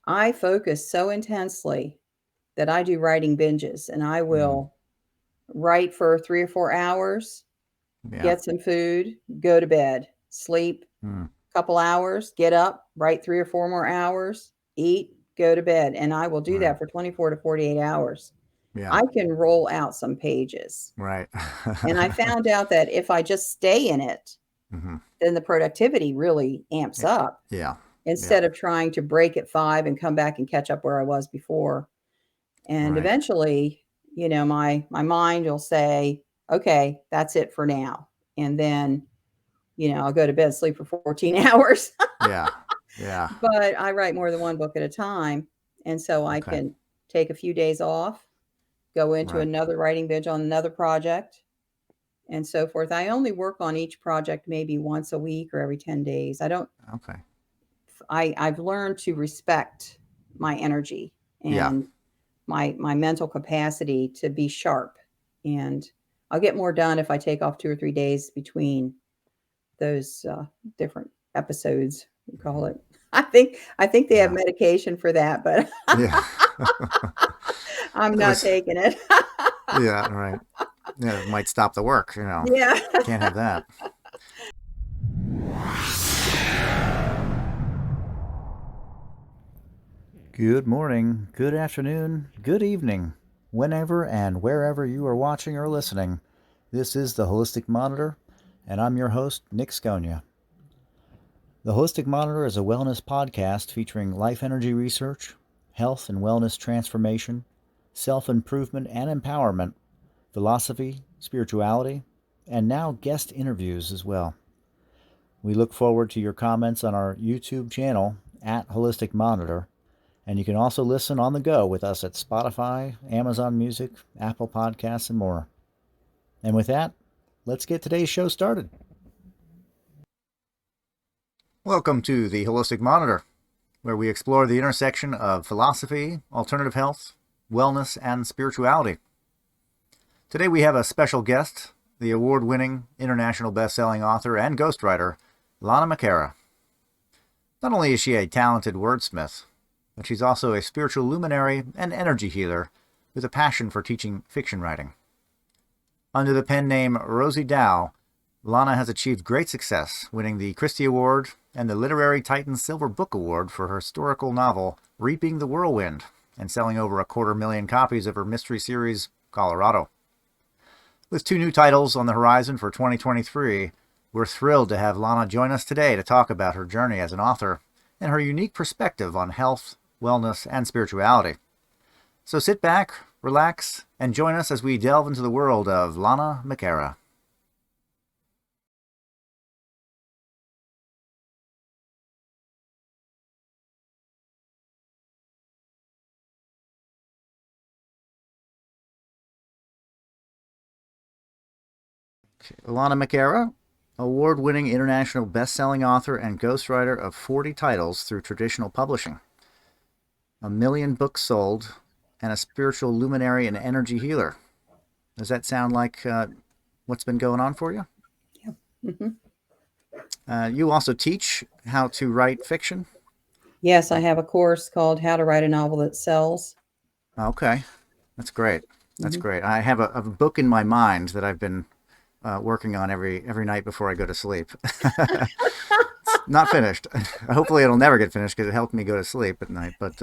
I focus so intensely that I do writing binges, and I Mm, will write for 3 or 4 hours, yeah. get some food, go to bed, sleep Mm, a couple hours, get up, write 3 or 4 more hours, eat, go to bed. And I will do right. that for 24 to 48 hours. Yeah. I can roll out some pages. Right. And I found out that if I just stay in it, hmm then the productivity really amps up Yeah. Yeah. instead of trying to break at 5 and come back and catch up where I was before. And Right. eventually, my mind will say, okay, that's it for now. And then, I'll go to bed, sleep for 14 hours. Yeah. Yeah. But I write more than one book at a time. And so I Okay. can take a few days off, go into Right. another writing binge on another project, and so forth. I only work on each project maybe once a week or every 10 days. I don't, Okay. I've learned to respect my energy Yeah. and my mental capacity to be sharp. And I'll get more done if I take off 2 or 3 days between those different episodes, we call it. I think they have Yeah. medication for that, but Yeah. I'm That not was, taking it. yeah. Right. Yeah. It might stop the work. Yeah. Can't have that. Good morning, good afternoon, good evening, whenever and wherever you are watching or listening. This is the Holistic Monitor, and I'm your host, Nick Sconia. The Holistic Monitor is a wellness podcast featuring life energy research, health and wellness transformation, self improvement and empowerment, philosophy, spirituality, and now guest interviews as well. We look forward to your comments on our YouTube channel at Holistic Monitor, and you can also listen on the go with us at Spotify, Amazon Music, Apple Podcasts, and more. And with that, let's get today's show started. Welcome to the Holistic Monitor, where we explore the intersection of philosophy, alternative health, wellness, and spirituality. Today we have a special guest, the award-winning, international best-selling author and ghostwriter, Lana McAra. Not only is she a talented wordsmith, but she's also a spiritual luminary and energy healer with a passion for teaching fiction writing. Under the pen name Rosey Dow, Lana has achieved great success, winning the Christy Award and the Literary Titan Silver Book Award for her historical novel Reaping the Whirlwind, and selling over 250,000 copies of her mystery series Colorado. With 2 new titles on the horizon for 2023, we're thrilled to have Lana join us today to talk about her journey as an author and her unique perspective on health, wellness, and spirituality. So sit back, relax, and join us as we delve into the world of Lana McAra. Lana McAra, award-winning international best-selling author and ghostwriter of 40 titles through traditional publishing, 1 million books sold, and a spiritual luminary and energy healer. Does that sound like what's been going on for you? Yeah. Hmm. You also teach how to write fiction. Yes, I have a course called How to Write a Novel That Sells. Okay, that's great. That's Hmm. great. I have a book in my mind that I've been working on every night before I go to sleep. It's not finished. Hopefully, it'll never get finished because it helped me go to sleep at night. But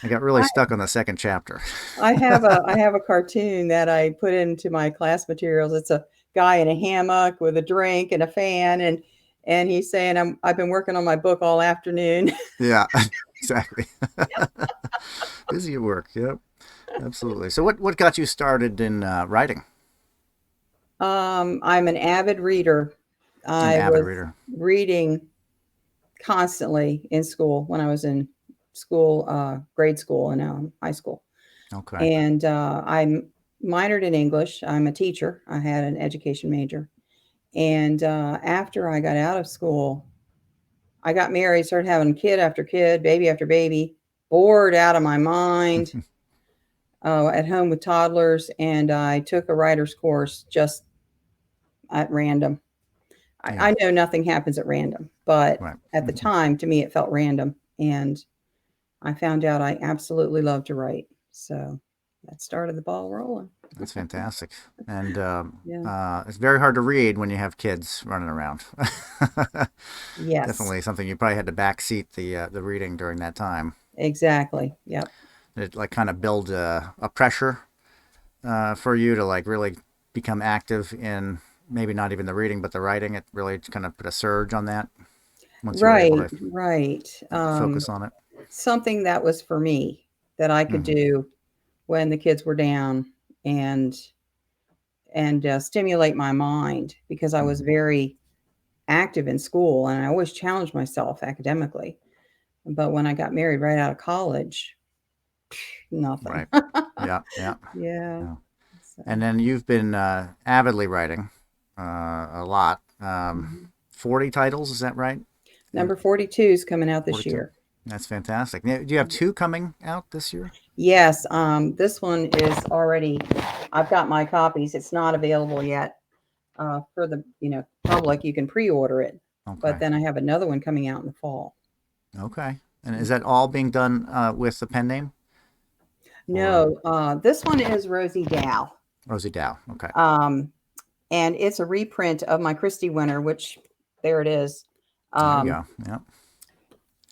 I got really I, stuck on the second chapter. I have a cartoon that I put into my class materials. It's a guy in a hammock with a drink and a fan, and he's saying, I've been working on my book all afternoon. Yeah, exactly. Busy at work. Yep, absolutely. So, what got you started in writing? I'm an avid reader. An I avid was reader. reading constantly in school when I was in school, grade school and high school. Okay. And I minored in English. I'm a teacher. I had an education major. And after I got out of school, I got married, started having kid after kid, baby after baby, bored out of my mind, at home with toddlers. And I took a writer's course just at random. Yeah. I know nothing happens at random, but Right. at the time, to me, it felt random. and I found out I absolutely love to write. So that started the ball rolling. That's fantastic. And Yeah. it's very hard to read when you have kids running around. Yes, Definitely something you probably had to backseat the reading during that time. exactly. Yep. It like kind of build a pressure for you to like really become active in maybe not even the reading but the writing. It really kind of put a surge on that once you were able Right, to right. focus on it. Something that was for me that I could Hmm. do when the kids were down and stimulate my mind because I was Hmm. very active in school and I always challenged myself academically. But when I got married right out of college, nothing. Right. Yeah. Yeah. Yeah. Yeah. So, And then you've been avidly writing a lot. mhm. 40 titles, is that right? Number 42 is coming out this 42. year. That's fantastic. Now, do you have two coming out this year? Yes, this one is already. I've got my copies. It's not available yet for the public. You can pre-order it, but Okay. then I have another one coming out in the fall. Okay. And is that all being done with the pen name or No, this one is Rosey Dow, Rosey Dow? Okay. um, and it's a reprint of my Christy winner, which there it is. There you Um, go. Yep.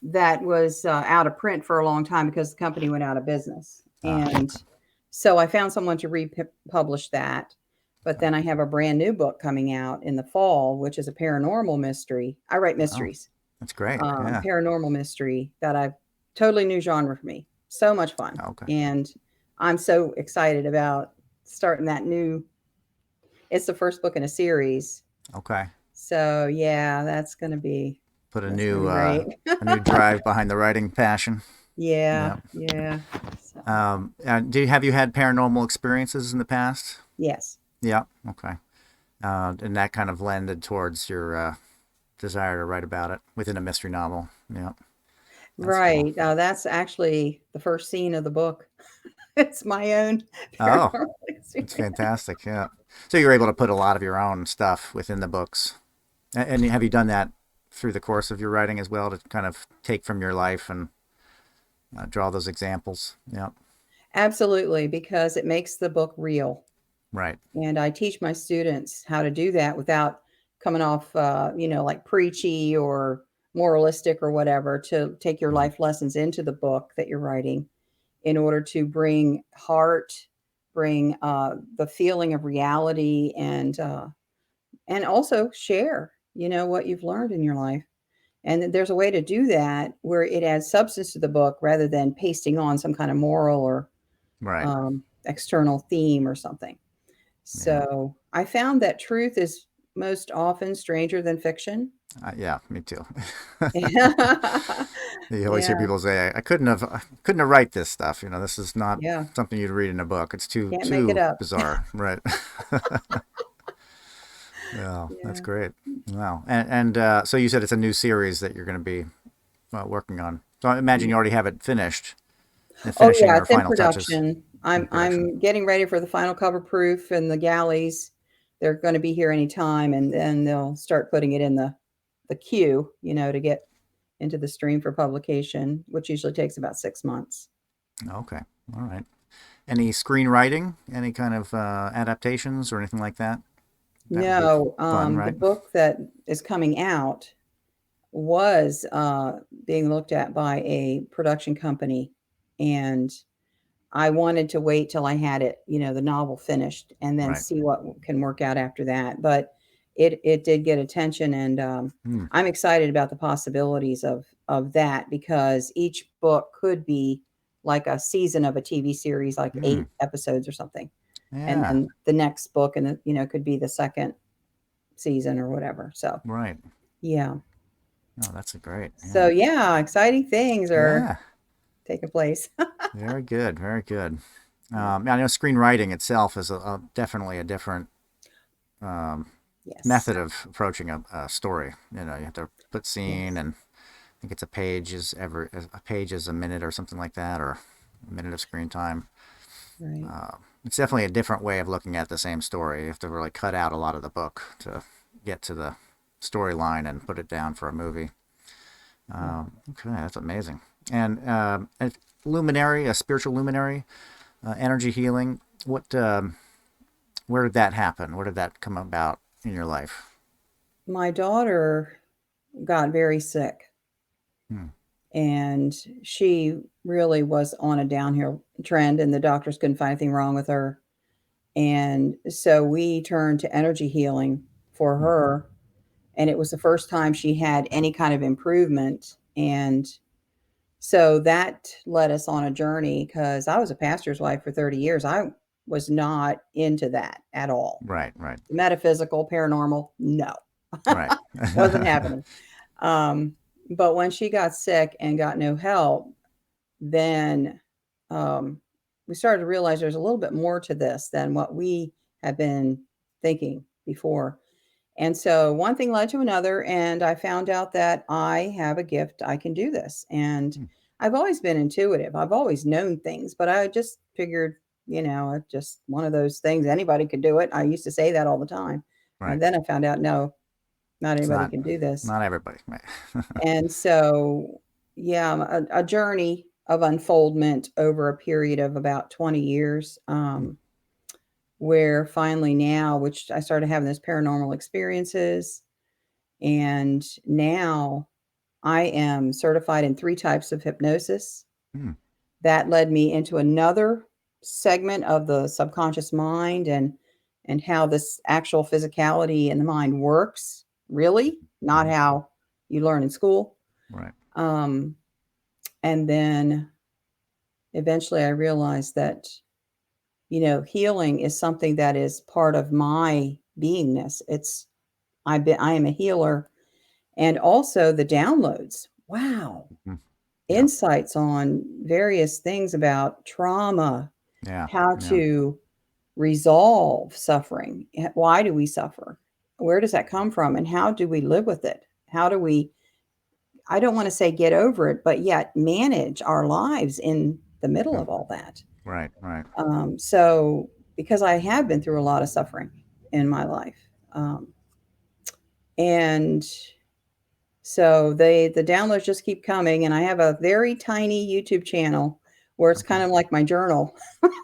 that was out of print for a long time because the company went out of business. And Okay. so I found someone to republish that. But then I have a brand new book coming out in the fall, which is a paranormal mystery. I write Oh, mysteries, that's great. Yeah. paranormal mystery that I've totally new genre for me. So much fun. Okay. And I'm so excited about starting that new. It's the first book in a series. Okay. So yeah, Put that's gonna be great. a new drive behind the writing passion. Yeah, Yeah. yeah. So, Have you had paranormal experiences in the past? yes. Yeah. Okay. And that kind of lended towards your desire to write about it within a mystery novel. Yeah. That's cool. Right. That's actually the first scene of the book. It's my own Oh, paranormal it's experience. fantastic. Yeah. So you're able to put a lot of your own stuff within the books. And have you done that through the course of your writing as well to kind of take from your life and draw those examples? Yeah. Absolutely, because it makes the book real. Right. And I teach my students how to do that without coming off, like preachy or moralistic or whatever, to take your Mhm. life lessons into the book that you're writing in order to bring heart, bring the feeling of reality, and also share, what you've learned in your life. And there's a way to do that where it adds substance to the book rather than pasting on some kind of moral or Right. external theme or something. Yeah. So I found that truth is most often stranger than fiction. Yeah. Me too. Yeah. You always hear Yeah. people say, I couldn't have write this stuff. You know, this is not Yeah. something you'd read in a book. It's Can't make it too up. bizarre." Right. Yeah, that's Yeah. great. Wow. So you said it's a new series that you're going to be working on. So I imagine Yeah. you already have it finished and Oh finishing yeah, your it's in final touches production. in I'm production. I'm getting ready for the final cover proof and the galleys. They're going to be here anytime, and then they'll start putting it in the queue, to get into the stream for publication, which usually takes about 6 months. Okay. All right. Any screenwriting? Any kind of adaptations or anything like that? That would be No, fun, the right? book that is coming out was being looked at by a production company, and I wanted to wait till I had it, the novel finished, and then Right. see what can work out after that. But it did get attention, and Hmm. I'm excited about the possibilities of that because each book could be like a season of a TV series, like Hmm. 8 episodes or something, and Yeah. then the next book, and could be the second season or whatever. So Right. yeah, Oh, that's a great. so Yeah. yeah, exciting things are Yeah. taking place. Very good. Very good. I know screenwriting itself is definitely a different Yes, method of approaching a story. You know, you have to put scene, yes, and I think it's a page is a minute or something like that, or a minute of screen time. right. It's definitely a different way of looking at the same story. You have to really cut out a lot of the book to get to the storyline and put it down for a movie. Okay, that's amazing. And a luminary, a spiritual luminary, energy healing. Where did that happen? Where did that come about in your life? My daughter got very sick, Hmm. and she really was on a downhill trend, and the doctors couldn't find anything wrong with her. And so we turned to energy healing for Hmm. her, and it was the first time she had any kind of improvement. And so that led us on a journey, because I was a pastor's wife for 30 years. I was not into that at all. Right, right, Metaphysical, paranormal, no, right. wasn't happening. Um, but when she got sick and got no help, then um, we started to realize there's a little bit more to this than what we had been thinking before. And so one thing led to another, and I found out that I have a gift. I can do this. And Hmm. I've always been intuitive. I've always known things, but I just figured, it's just one of those things. Anybody could do it. I used to say that all the time. Right. And then I found out, no, not It's anybody not can do this. not everybody. Right. And so, yeah, a journey of unfoldment over a period of about 20 years, Hmm. where finally now, which I started having this paranormal experiences, and now I am certified in 3 types of hypnosis. Hmm. That led me into another segment of the subconscious mind, and how this actual physicality in the mind works, really, not Hmm. how you learn in school. Right. Um, and then eventually I realized that, healing is something that is part of my beingness. I am a healer. And also the downloads. Wow. Hmm. Yeah. Insights on various things about trauma, Yeah. how Yeah. to resolve suffering. Why do we suffer? Where does that come from? And how do we live with it? How do we, I don't want to say get over it, but yet manage our lives in the middle Hmm. of all that? Right. Right. So, because I have been through a lot of suffering in my life, and so the downloads just keep coming, and I have a very tiny YouTube channel where it's Okay. kind of like my journal,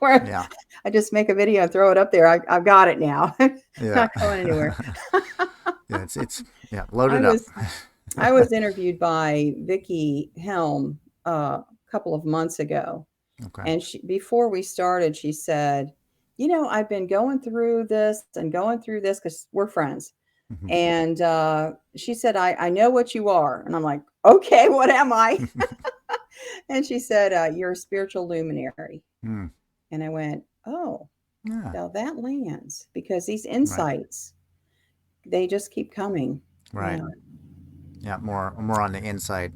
where Yeah. I just make a video and throw it up there. I've got it now, Yeah. not going anywhere. Yeah. It's yeah. Load I it up. was I was interviewed by Vicky Helm a couple of months ago, Okay. and before we started, she said, I've been going through this and going through this, because we're friends. Hmm. And she said, I know what you are. And I'm like, okay, what am I? And she said, you're a spiritual luminary. Hmm. And I went, oh, Yeah. now that lands, because these Right. insights, they just keep coming. Right. Uh, Yeah. More on the inside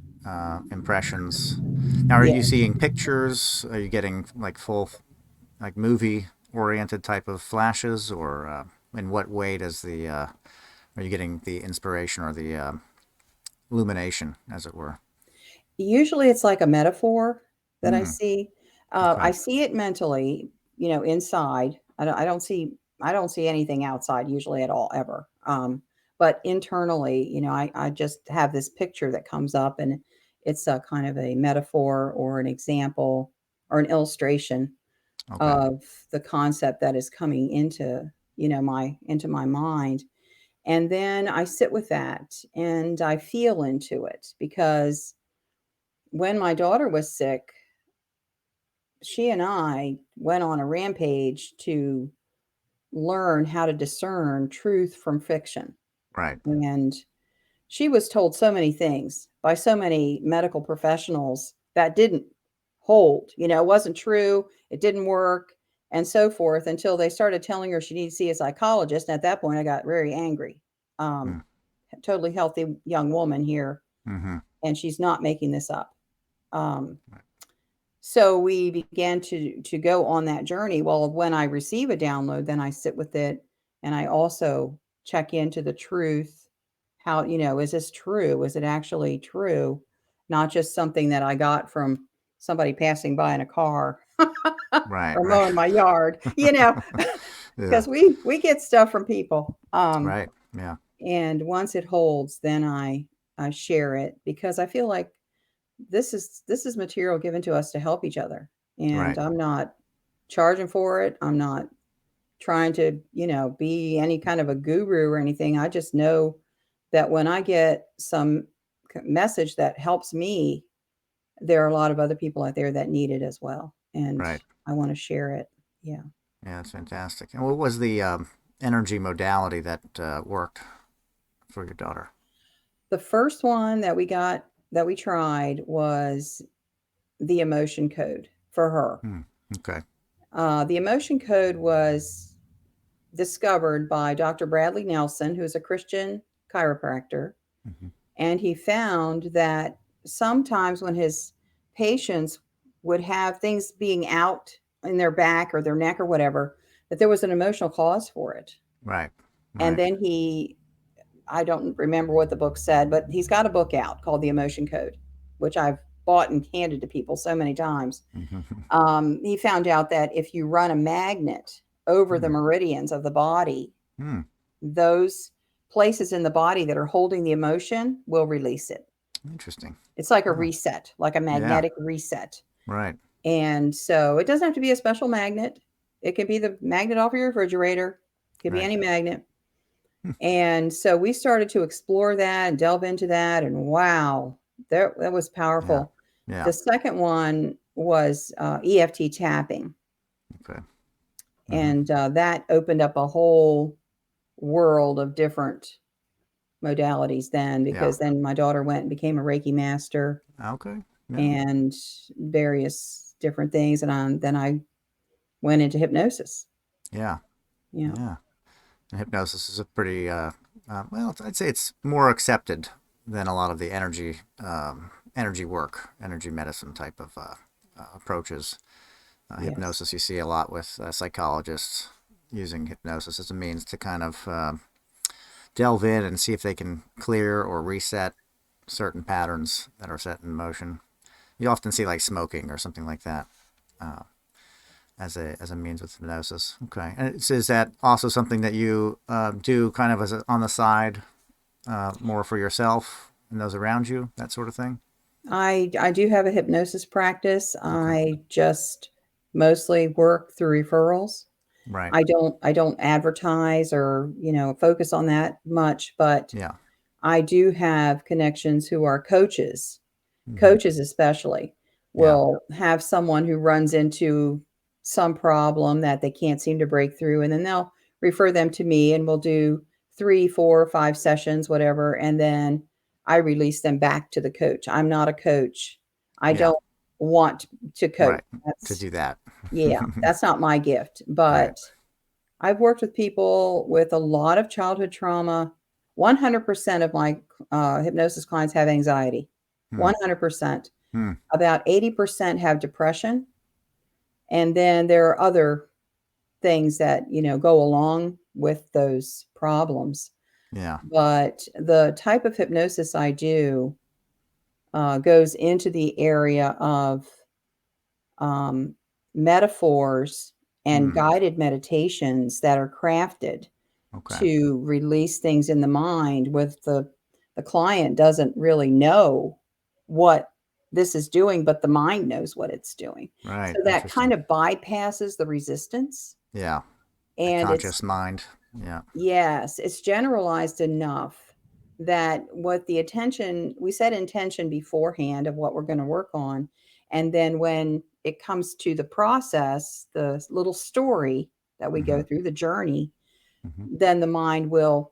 impressions. Now, are you yeah. seeing pictures? Are you getting like full, like movie oriented type of flashes, or in what way does the are you getting the inspiration or the illumination, as it were? Usually it's like a metaphor that I Hmm. see. Okay. I see it mentally, inside. I don't see anything outside usually at all, ever. But internally, I just have this picture that comes up, and it's a kind of a metaphor or an example or an illustration Okay. of the concept that is coming into my mind. And then I sit with that and I feel into it, because when my daughter was sick, she and I went on a rampage to learn how to discern truth from fiction. Right. And she was told so many things by so many medical professionals that didn't hold, it wasn't true, it didn't work, and so forth, until they started telling her she needed to see a psychologist. And at that point, I got very angry. Hmm. Um, Totally healthy young woman here, Mm-hmm. and she's not making this up. Um, So we began to go on that journey. Well, when I receive a download, then I sit with it, and I also check into the truth. How, is this true? Is it actually true? Not just something that I got from somebody passing by in a car Right. or Right. mowing my yard, Yeah. because we get stuff from people. Right. Yeah. And once it holds, then I I share it because I feel like this is material given to us to help each other. And Right. I'm not charging for it. I'm not trying to, be any kind of a guru or anything. I just know that when I get some message that helps me, there are a lot of other people out there that need it as well. And Right. I want to share it. Yeah. Yeah, that's fantastic. And what was the energy modality that worked for your daughter? The first one that we tried was the emotion code for her. Hmm. Okay. The emotion code was discovered by Dr. Bradley Nelson, who is a Christian chiropractor. Hmm. And he found that sometimes when his patients would have things being out in their back or their neck or whatever, that there was an emotional cause for it. Right. And Right. then I don't remember what the book said, but he's got a book out called The Emotion Code, which I've bought and handed to people so many times. Hmm. He found out that if you run a magnet over the Hmm. meridians of the body, Hmm. those places in the body that are holding the emotion will release it. Interesting. It's like a Oh, reset, like a yeah. magnetic reset. Right. And so it doesn't have to be a special magnet. It could be the magnet off your refrigerator. It could be Right. any magnet. Hmm. And so we started to explore that and delve into that. And wow, that was Yeah. powerful. Yeah. The second one was EFT tapping. Okay. Hmm. And that opened up a whole world of different modalities then, Yeah. because then my daughter went and became a Reiki master Okay. Yeah. and various different things. And then I went into hypnosis. Yeah. Yeah. Yeah. And hypnosis is a pretty, well, I'd say it's more accepted than a lot of the energy work, energy medicine type of approaches. Yes. Hypnosis you see a lot with psychologists using hypnosis as a means to kind of delve in and see if they can clear or reset certain patterns that are set in motion. You often see like smoking or something like that uh, as a means with hypnosis. Okay, and is that also something that you do kind of on the side, more for yourself and those around you, that sort of thing? I do have a hypnosis practice. Okay, I just mostly work through referrals. right. I don't advertise or, focus on that much, but Yeah. I do have connections who are coaches. Hmm. Coaches especially Yeah. will have someone who runs into some problem that they can't seem to break through, and then they'll refer them to me, and we'll do 3, 4, 5 sessions, whatever, and then I release them back to the coach. I'm not a coach. I Yeah. don't want to coach. Right. To That's do that. Yeah, that's not my gift, Right. but I've worked with people with a lot of childhood trauma. 100% of my hypnosis clients have anxiety. Hmm. 100%. Hmm. About 80% have depression. And then there are other things that, go along with those problems. Yeah. But the type of hypnosis I do goes into the area of um, metaphors and Hmm. guided meditations that are crafted Okay. to release things in the mind with the client doesn't really know what this is doing, but the mind knows what it's doing. Right. So that kind Interesting. of bypasses the resistance, Yeah. The and it's conscious mind. Yeah. yes, it's generalized enough that what the attention we set intention beforehand of what we're going to work on, and then when it comes to the process, the little story that we Hmm. go through, the journey, Hmm. then the mind will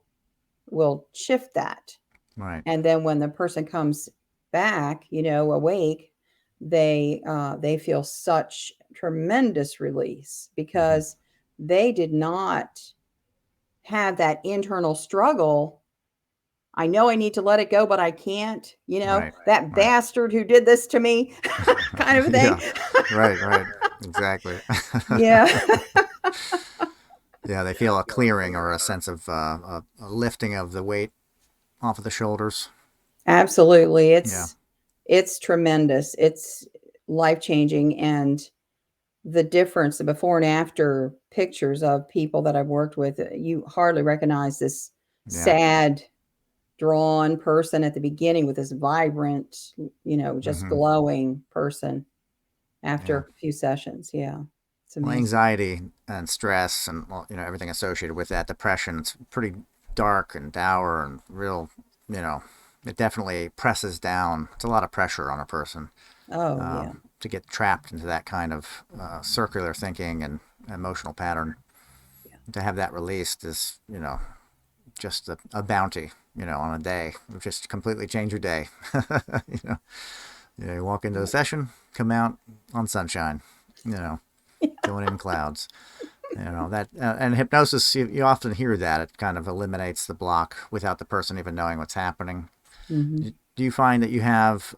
shift that. Right. And then when the person comes back, awake, they feel such tremendous release Hmm. because they did not have that internal struggle. I know I need to let it go, but I can't, Right. that Right. bastard who did this to me kind of a thing. Yeah. Right. Right. Exactly. Yeah. Yeah. They feel a clearing or a sense of a lifting of the weight off of the shoulders. Absolutely. Yeah. It's tremendous. It's life-changing, and the difference, the before and after pictures of people that I've worked with, you hardly recognize this Yeah. sad drawn person at the beginning with this vibrant, just Hmm. glowing person after Yeah. a few sessions. Yeah. It's Well, amazing. anxiety and stress and, well, everything associated with that, depression, it's pretty dark and dour and real, you know, it definitely presses down. It's a lot of pressure on a person Oh, yeah. to get trapped into that kind of circular thinking and emotional pattern. Yeah. To have that released is, just a bounty, on a day. It would just completely change your day. you know, you walk into a session, come out on sunshine, you know, going in clouds. That and hypnosis, you often hear that it kind of eliminates the block without the person even knowing what's happening. Hmm. Do you find that you have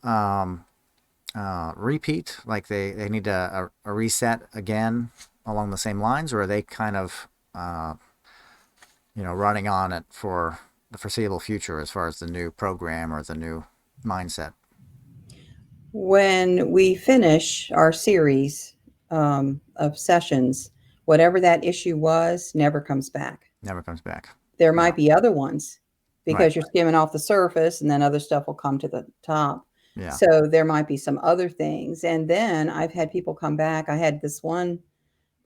repeat, like they need a reset again along the same lines, or are they kind of running on it for the foreseeable future as far as the new program or the new mindset? When we finish our series of sessions, whatever that issue was never comes back. Never comes back. There Yeah. might be other ones Right. because you're skimming off the surface and then other stuff will come to the top. Yeah. So there might be some other things. And then I've had people come back. I had this one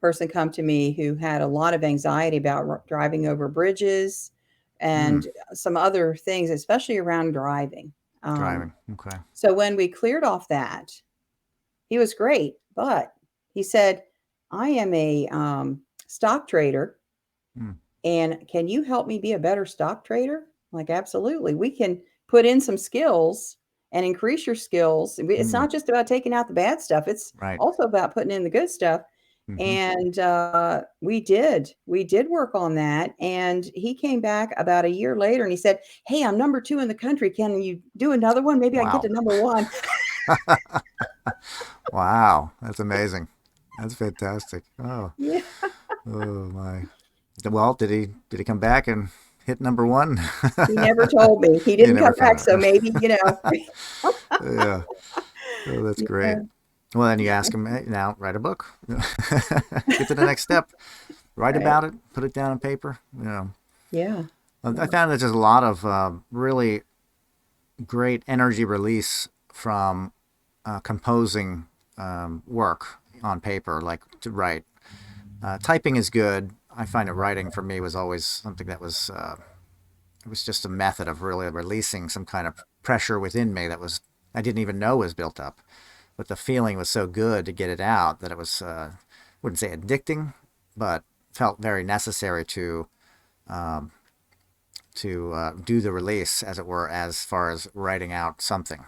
person come to me who had a lot of anxiety about driving over bridges Mm, and some other things, especially around driving. Um, driving. Okay. so when we cleared off that, he was great, but he said, I am a stock trader. Mm, And can you help me be a better stock trader? Like, absolutely. We can put in some skills and increase your skills. It's mm, not just about taking out the bad stuff, it's right. also about putting in the good stuff. Mm-hmm. And we did work on that. And he came back about a year later and he said, hey, I'm number 2 in the country. Can you do another one? Maybe I can get Wow. to number 1. Wow. That's amazing. That's fantastic. Oh. Yeah. Oh my. Well, did he come back and hit number one? He never told me. He He didn't never come back. come. So maybe, Yeah. Oh, that's great. Yeah. Well, then you ask him, hey, now write a book. Get to the next step. Write Right. about it. Put it down on paper. Yeah. I Yeah. found that there's a lot of really great energy release from composing work on paper, like to write. Typing is good. I find that writing for me was always something that was it was just a method of really releasing some kind of pressure within me that was I didn't even know was built up. But the feeling was so good to get it out that it was wouldn't say addicting, but felt very necessary to do the release, as it were, as far as writing out something.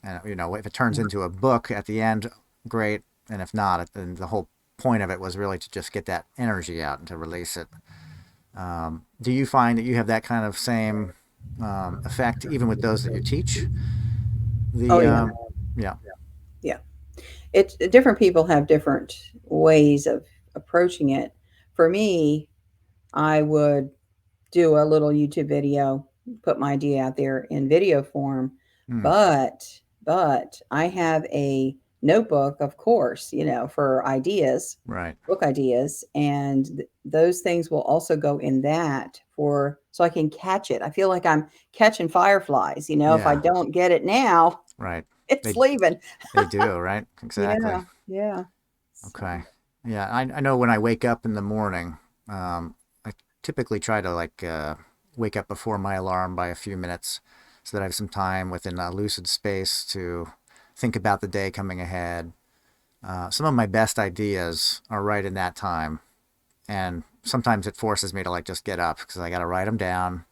And if it turns into a book at the end, great. And if not, then the whole point of it was really to just get that energy out and to release it. Do you find that you have that kind of same effect even with those that you teach? Oh, The yeah. Yeah. Yeah. It's different people have different ways of approaching it. For me, I would do a little YouTube video, put my idea out there in video form, Mm, but I have a notebook, of course, for ideas, right. book ideas, and those things will also go in that for so I can catch it. I feel like I'm catching fireflies, if I Yeah. don't get it now, Right. it's They leaving. they do, right? Exactly. Yeah, yeah. So, Okay. Yeah, I know when I wake up in the morning, I typically try to like wake up before my alarm by a few minutes so that I have some time within a lucid space to think about the day coming ahead. Some of my best ideas are right in that time, and sometimes it forces me to like just get up because I got to write them down.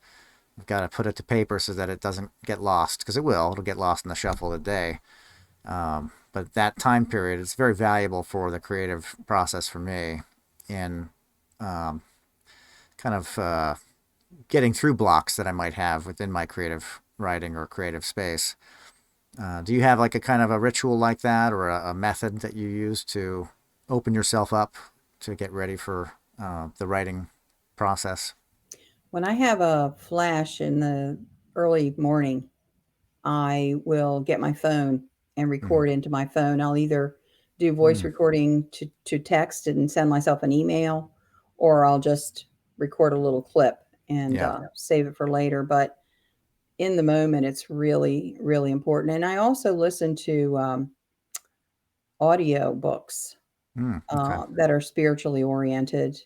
I've got to put it to paper so that it doesn't get lost because it will. It'll get lost in the shuffle of the day. But that time period is very valuable for the creative process for me in um, kind of getting through blocks that I might have within my creative writing or creative space. Do you have like a kind of a ritual like that or a method that you use to open yourself up to get ready for the writing process? when I have a flash in the early morning, I will get my phone and Mm, record into my phone. I'll either do voice mm, recording to text and send myself an email, or I'll just record a little clip and yeah. save it for later. But in the moment, it's really, really important. And I also listen to audio books Okay. that are spiritually oriented.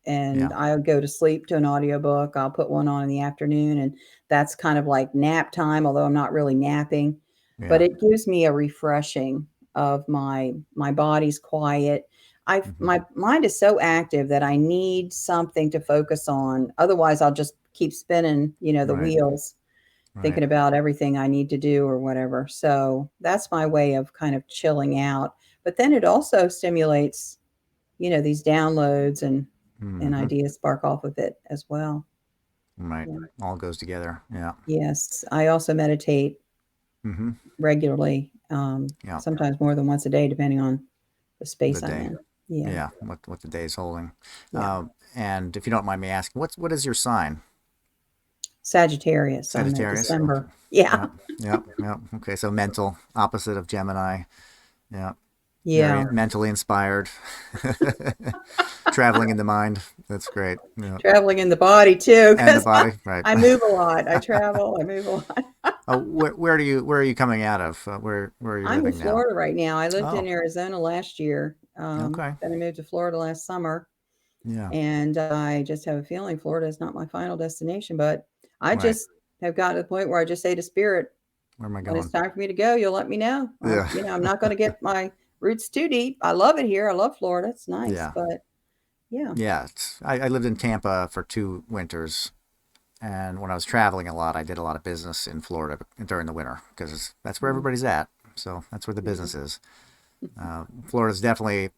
Yeah. And I'll go to sleep to an audiobook. I'll put one on in the afternoon, and that's kind of like nap time, although I'm not really napping. But Yeah. it gives me a refreshing of my body's quiet. Hmm. My mind is so active that I need something to focus on. Otherwise, I'll just keep spinning, the Right. wheels, Right. thinking about everything I need to do or whatever. So that's my way of kind of chilling out. But then it also stimulates, these downloads and Hmm. ideas spark off of it as well. Right. Yeah. All goes together. Yeah. Yes. I also meditate Hmm. regularly, Yeah. sometimes more than once a day, depending on the The space I'm day. in. Yeah. Yeah. What the day is holding. Yeah. And if you don't mind me asking, what is your sign? Sagittarius. I'm a Sagittarius. Okay. December. Yeah. Yeah. Yeah. Yeah. Okay. So mental, opposite of Gemini. Yeah. Very Yeah. mentally inspired. Traveling in the mind. That's great. Yeah. Traveling in the body too, And the because I, body. Right. I move a lot. I travel, I move a lot. Oh, where are you coming out of? Where are you I'm in living now? Florida right now. I lived Oh, in Arizona last year. okay. Then I moved to Florida last summer. Yeah. And I just have a feeling Florida is not my final destination, but I Right. just have gotten to the point where I just say to Spirit, Where am I when it's going? time for me to go, you'll let me know. Yeah. I'm not going to get my roots too deep. I love it here. I love Florida. It's nice, Yeah. but yeah. Yeah. I lived in Tampa for 2 winters, and when I was traveling a lot, I did a lot of business in Florida during the winter because that's where Mm, everybody's at. So that's where the yeah. business is. Florida's definitely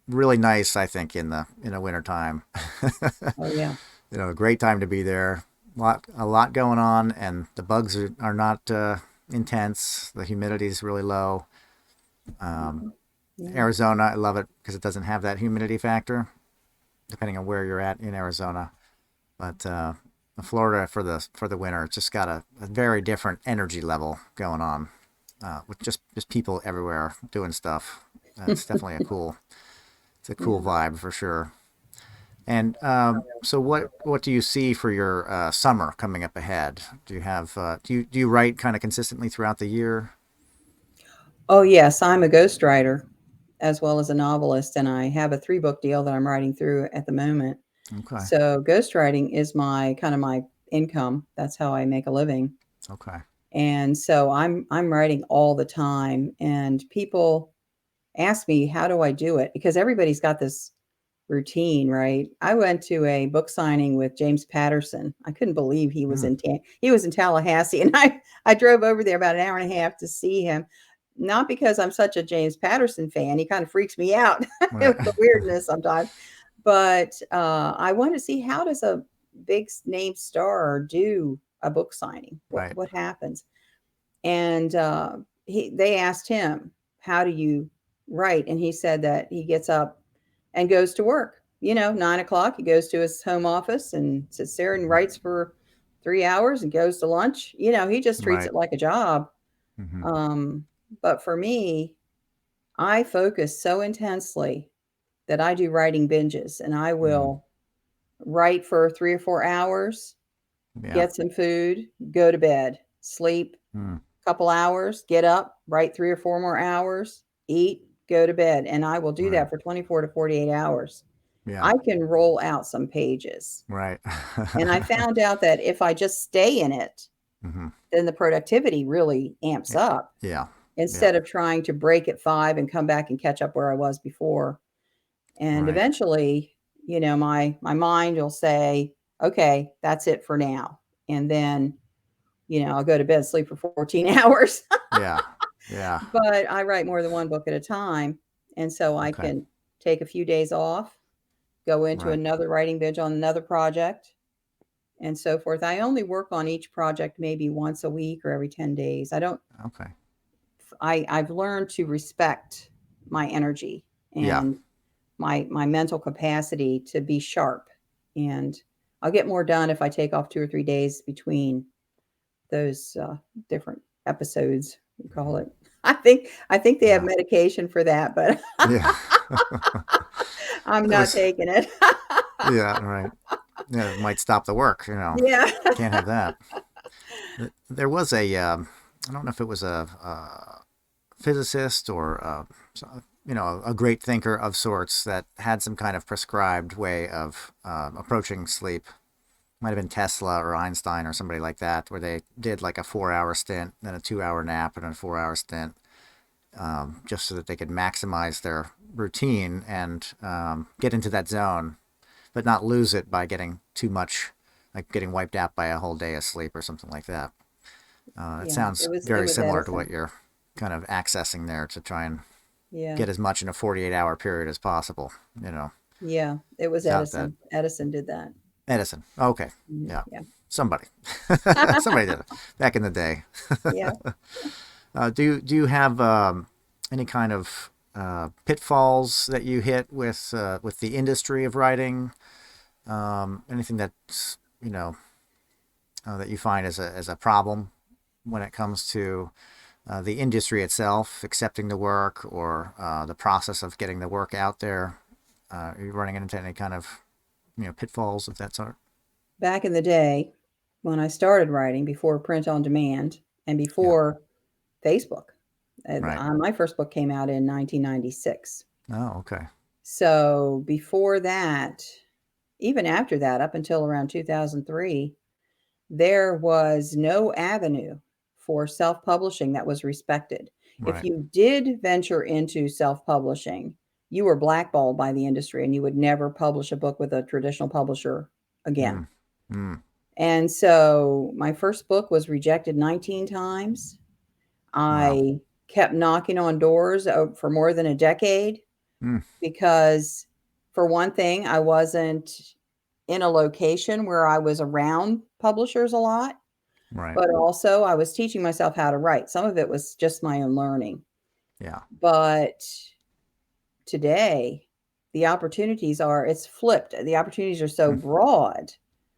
really nice, I think, in the winter time. Oh yeah. A great time to be there. A lot going on, and the bugs are not intense. The humidity is really low. Um, Yeah. Arizona, I love it because it doesn't have that humidity factor, depending on where you're at in Arizona. But Florida for the winter, it's just got a very different energy level going on, with just people everywhere doing stuff. It's definitely it's a cool Yeah. vibe for sure. And so, what do you see for your summer coming up ahead? Do you write kind of consistently throughout the year? Oh yes, I'm a ghostwriter as well as a novelist, and I have a 3-book deal that I'm writing through at the moment. Okay. So ghostwriting is my kind of my income. That's how I make a living. Okay. And so I'm writing all the time, and people ask me, how do I do it? Because everybody's got this routine, right? I went to a book signing with James Patterson. I couldn't believe Hmm. he was in Tallahassee, and I drove over there about an hour and a half to see him. Not because I'm such a James Patterson fan. He kind of freaks me out Right. with the weirdness sometimes. But I wanted to see, how does a big name star do a book signing? What Right. what happens? And they asked him, how do you write? And he said that he gets up and goes to work. 9 o'clock, he goes to his home office and sits there and writes for 3 hours and goes to lunch. He just treats Right. it like a job. Hmm. um, but for me, I focus so intensely that I do writing binges, and I Mm. will write for 3 or 4 hours, Yeah. get some food, go to bed, sleep Mm. couple hours, get up, write 3 or 4 more hours, eat, go to bed, and I will do Right. that for 24 to 48 hours. Yeah. I can roll out some pages. Right. And I found out that if I just stay in it, Hmm. then the productivity really amps up Yeah. Yeah. instead of trying to break at 5 and come back and catch up where I was before. And Right. eventually, my mind will say, "Okay, that's it for now." And then, I'll go to bed, sleep for 14 hours. Yeah. Yeah. But I write more than one book at a time, and so I Okay. can take a few days off, go into Right. another writing binge on another project, and so forth. I only work on each project maybe once a week or every 10 days. I don't Okay. I've learned to respect my energy Yeah. and my mental capacity to be sharp, and I'll get more done if I take off 2 or 3 days between those, different episodes, we call it. I think they have Yeah. medication for that, but Yeah. I'm That not was. taking it. Yeah. Right. Yeah. It might stop the work. Yeah. Can't have that. There was I don't know if it was a physicist or a great thinker of sorts that had some kind of prescribed way of approaching sleep. Might have been Tesla or Einstein or somebody like that, where they did like a 4-hour stint, then a 2-hour nap, and a 4-hour stint, just so that they could maximize their routine and get into that zone, but not lose it by getting too much, like getting wiped out by a whole day of sleep or something like that. It Yeah, sounds it very was similar to what Edison. you're kind of accessing there to try and Yeah. get as much in a 48-hour period as possible. Yeah, it was Without that. Edison. Edison did that. Edison. Okay. Mhm. Yeah. Yeah. Somebody. Somebody did it back in the day. Yeah. Do you have any kind of pitfalls that you hit with the industry of writing? Anything that's that you find as a problem when it comes to the industry itself, accepting the work, or the process of getting the work out there? Are you running into any kind of pitfalls of that sort? Back in the day, when I started writing before print on demand and Yeah. before Facebook, Right. my first book came out in 1996. Oh, okay. So before that, even after that, up until around 2003, there was no avenue for self publishing that was respected. If Right. you did venture into self publishing, you were blackballed by the industry and you would never publish a book with a traditional publisher again. Mm. Mm. And so my first book was rejected 19 times. Wow. I kept knocking on doors for more than a decade Mm. because, for one thing, I wasn't in a location where I was around publishers a lot, Right. but also I was teaching myself how to write. Some of it was just my own learning. Yeah. But today, it's flipped. The opportunities are so Mm. broad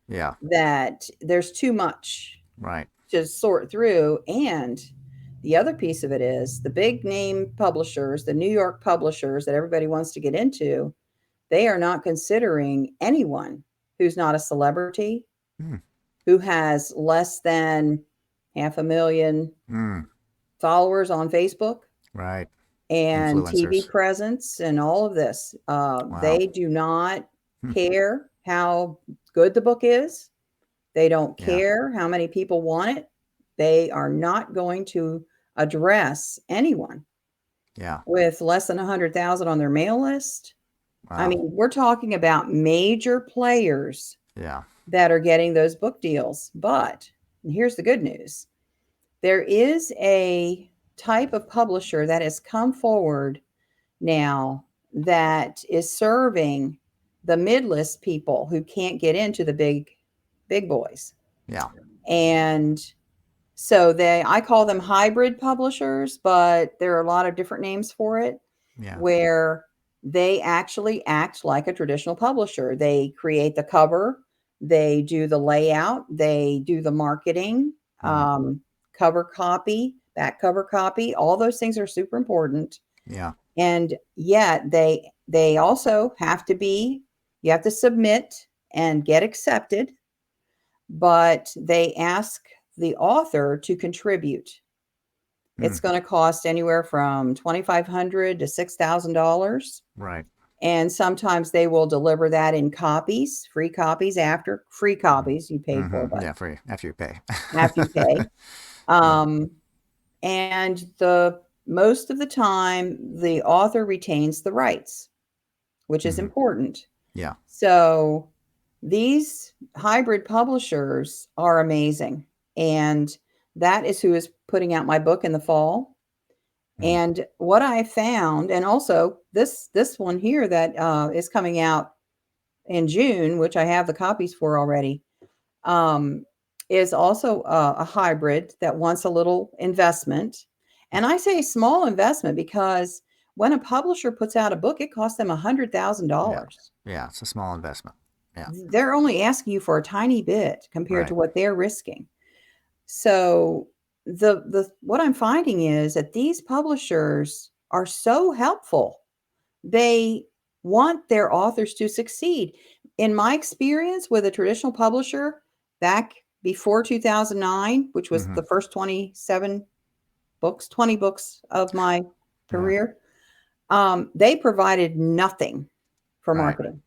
Yeah. that there's too much Right. to sort through. And the other piece of it is the big name publishers, the New York publishers that everybody wants to get into, they are not considering anyone who's not a celebrity, Mm. who has less than 500,000 Mm. followers on Facebook Right. and TV Influencers. presence and all of this. Wow. They do not Hmm. care how good the book is. They don't Yeah. care how many people want it. They are not going to address anyone Yeah. with less than 100,000 on their mail list. I Wow. mean, we're talking about major players Yeah. that are getting those book deals. But here's the good news. There is a type of publisher that has come forward now that is serving the mid-list people who can't get into the big boys. Yeah. And so I call them hybrid publishers, but there are a lot of different names for it, Yeah. where they actually act like a traditional publisher. They create the cover, they do the layout, they do the marketing, Mm. cover copy, back cover copy. All those things are super important. Yeah. And yet they also have to be, you have to submit and get accepted, but they ask the author to contribute. It's Mm. going to cost anywhere from $2,500 to $6,000. Right. And sometimes they will deliver that in copies, free copies, after free Mm. copies you paid for, Mm-hmm. but Yeah. Free after you pay. after you pay. Yeah. Um, and the most of the time, the author retains the rights, which is Mm-hmm. important. Yeah. So these hybrid publishers are amazing. And that is who is putting out my book in the fall. Mm. And what I found, and also this one here that is coming out in June, which I have the copies for already, um, is also a hybrid that wants a little investment. And I say small investment because when a publisher puts out a book, it costs them Yeah. $100,000. Yeah. It's a small investment. Yeah. They're only asking you for a tiny bit compared to Right. what they're risking. So the what I'm finding is that these publishers are so helpful. They want their authors to succeed. In my experience with a traditional publisher back before 2009, which was Mm-hmm. the first 20 books of my Yeah. career, they provided nothing for Right. marketing.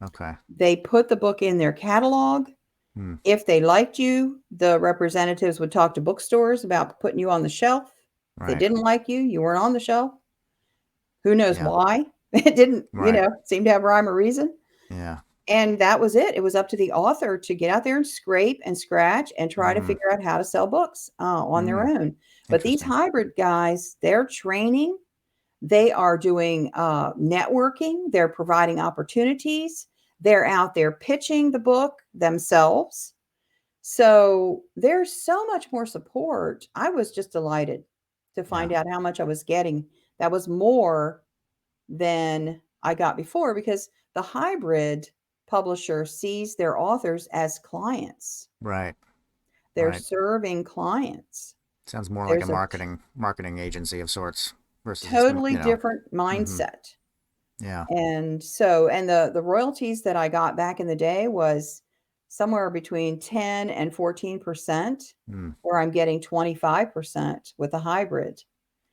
Okay. They put the book in their catalog. Mm. If they liked you, the representatives would talk to bookstores about putting you on the shelf. If they Right. didn't like you, you weren't on the shelf. Who knows Yeah. why? It didn't, Right. seem to have rhyme or reason. Yeah. And that was it. It was up to the author to get out there and scrape and scratch and try to Mm. figure out how to sell books on their Mm. own. But these Interesting. hybrid guys, they're training, they are doing networking, they're providing opportunities, they're out there pitching the book themselves. So there's so much more support. I was just delighted to Yeah. find out how much I was getting. That was more than I got before because the hybrid publisher sees their authors as clients. Right. They're Right. serving clients. Sounds more like a There's a marketing agency of sorts versus, totally different Mm-hmm. mindset. Yeah. And so, and the royalties that I got back in the day was somewhere between 10 and 14%, Mm. where I'm getting 25% with a hybrid.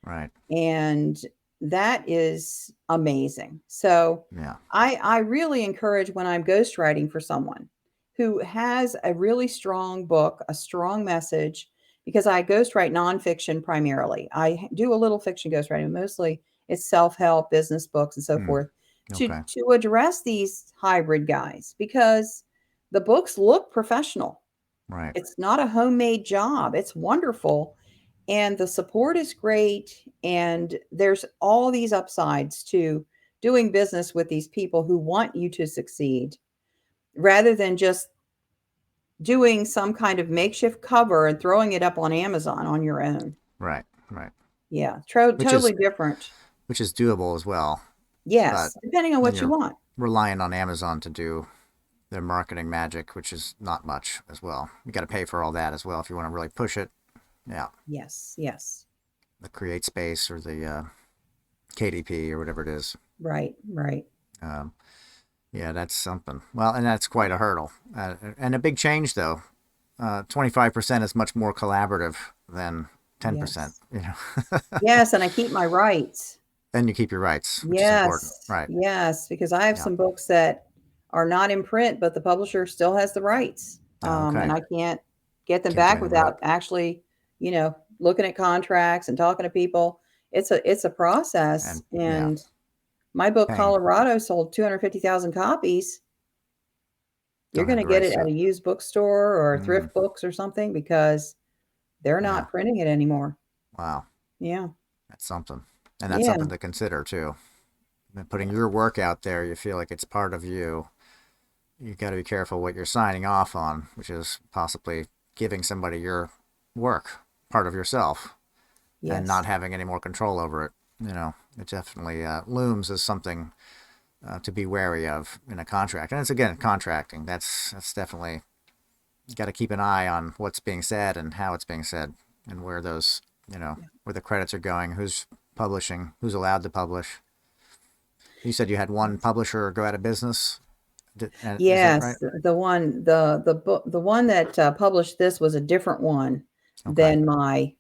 Right. And that is amazing. So Yeah. I really encourage when I'm ghostwriting for someone who has a really strong book, a strong message, because I ghostwrite nonfiction primarily. I do a little fiction ghostwriting, mostly it's self-help, business books, and so Mm. forth, Okay. to address these hybrid guys because the books look professional. Right. It's not a homemade job. It's wonderful. And the support is great. And there's all these upsides to doing business with these people who want you to succeed rather than just doing some kind of makeshift cover and throwing it up on Amazon on your own. Right. Right. Yeah, Which is totally different. doable as well, but Yes, depending on then what you you're want. relying on Amazon to do their marketing magic, which is not much as well. You got to pay for all that as well if you want to really push it. Yeah. Yes, yes. The Create Space or the KDP or whatever it is. Right, right. Um, yeah, that's something. Well, and that's quite a hurdle. And a big change, though. 25% is much more collaborative than 10%, Yes. you know. Yes, and I keep my rights. Then you keep your rights, which is important. Yes, Right. yes, because I have Yeah. some books that are not in print, but the publisher still has the rights. And Okay. I can't get them Can't do back anything about it. without actually, looking at contracts and talking to people. It's a process. And yeah, And my book, paying. Colorado, sold 250,000 copies. You're Don't going have to the get rights it to at it. a used bookstore or Mm, thrift books or something because they're yeah. not printing it anymore. Wow. Yeah. That's something. And that's Yeah. something to consider, too. And putting your work out there, you feel like it's part of you. You got to be careful what you're signing off on, which is possibly giving somebody your work, part of yourself, and Yes. not having any more control over it. It definitely looms as something to be wary of in a contract. And it's, again, contracting. That's definitely, you got to keep an eye on what's being said and how it's being said and where those, where the credits are going, who's publishing, who's allowed to publish. You said you had one publisher go out of business. Is that right? Yes, the one that published this was a different one Okay. than my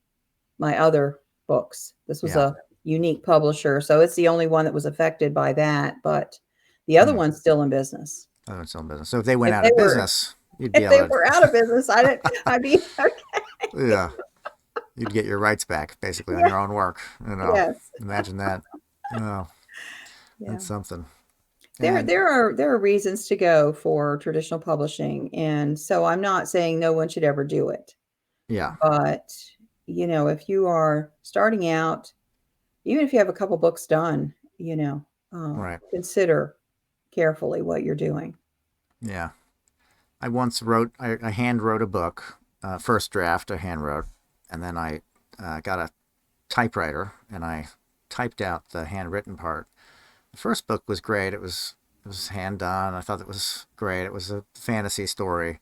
other books. This was Yeah. a unique publisher, so it's the only one that was affected by that, but the other Hmm. one's still in business. Other than some business. So if they went If out they of were business, you'd be if they able were out of business, I'd be okay. to, yeah, you'd get your rights back basically on Yeah, your own work. yes. Imagine that. Oh, Yeah. that's something. There And there are there are reasons to go for traditional publishing, and so I'm not saying no one should ever do it. yeah, But, if you are starting out, even if you have a couple books done, right. consider carefully what you're doing. Yeah. I once I hand wrote a book, first draft I hand wrote, and then I got a typewriter and I typed out the handwritten part. The first book was great. It was hand done. I thought it was great. It was a fantasy story,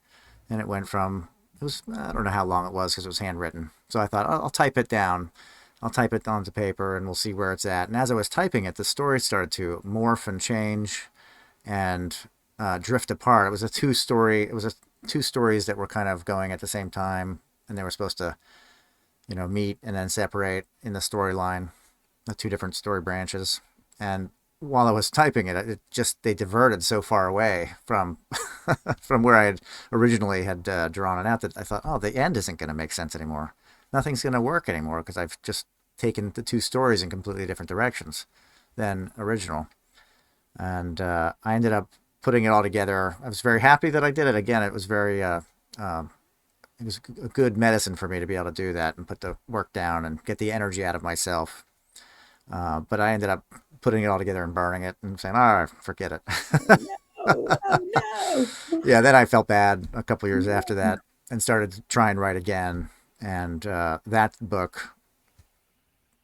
and it was, I don't know how long it was because it was handwritten. So I thought I'll type it down. I'll type it onto paper and we'll see where it's at. And as I was typing it, the story started to morph and change and drift apart. It was a two-story. It was two stories that were kind of going at the same time, and they were supposed to, meet and then separate in the storyline, the two different story branches. And while I was typing it, they diverted so far away from from where I had originally had drawn it out that I thought, oh, the end isn't going to make sense anymore. Nothing's going to work anymore because I've just taken the two stories in completely different directions than original. And I ended up putting it all together. I was very happy that I did it. Again, it was it was a good medicine for me to be able to do that and put the work down and get the energy out of myself. But I ended up putting it all together and burning it and saying, "Oh, forget it." Oh, oh no. Yeah, then I felt bad a couple years after that and started to try and write again. And that book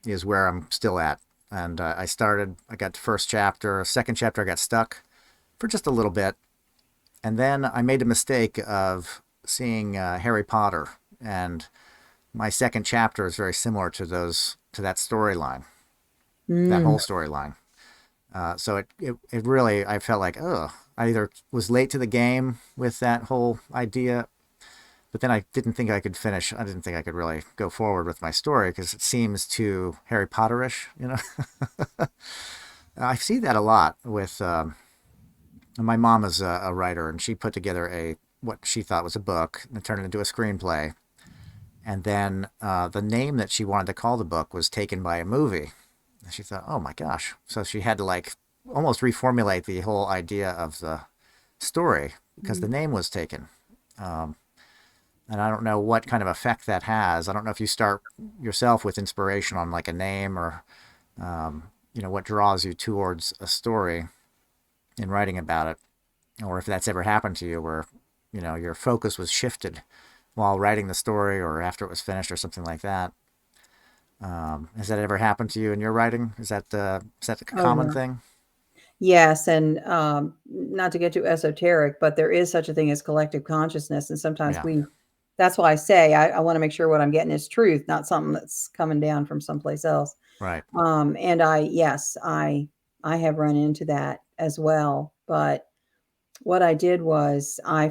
is where I'm still at. And I got the first chapter, second chapter, I got stuck for just a little bit. And then I made the mistake of seeing Harry Potter. And my second chapter is very similar to that storyline, that whole storyline. So it really, I felt like, I either was late to the game with that whole idea, but then I didn't think I could finish. I didn't think I could really go forward with my story because it seems too Harry Potterish, I see that a lot with, my mom is a writer, and she put together what she thought was a book and turned it into a screenplay. And then the name that she wanted to call the book was taken by a movie. And she thought, oh my gosh. So she had to almost reformulate the whole idea of the story because the name was taken. And I don't know what kind of effect that has. I don't know if you start yourself with inspiration on a name or, what draws you towards a story in writing about it, or if that's ever happened to you where, your focus was shifted while writing the story or after it was finished or something like that. Has that ever happened to you in your writing? Is that a common thing? Yes, and not to get too esoteric, but there is such a thing as collective consciousness, and sometimes Yeah. that's why I say I want to make sure what I'm getting is truth, not something that's coming down from someplace else. Right. And I have run into that as well. But what I did was I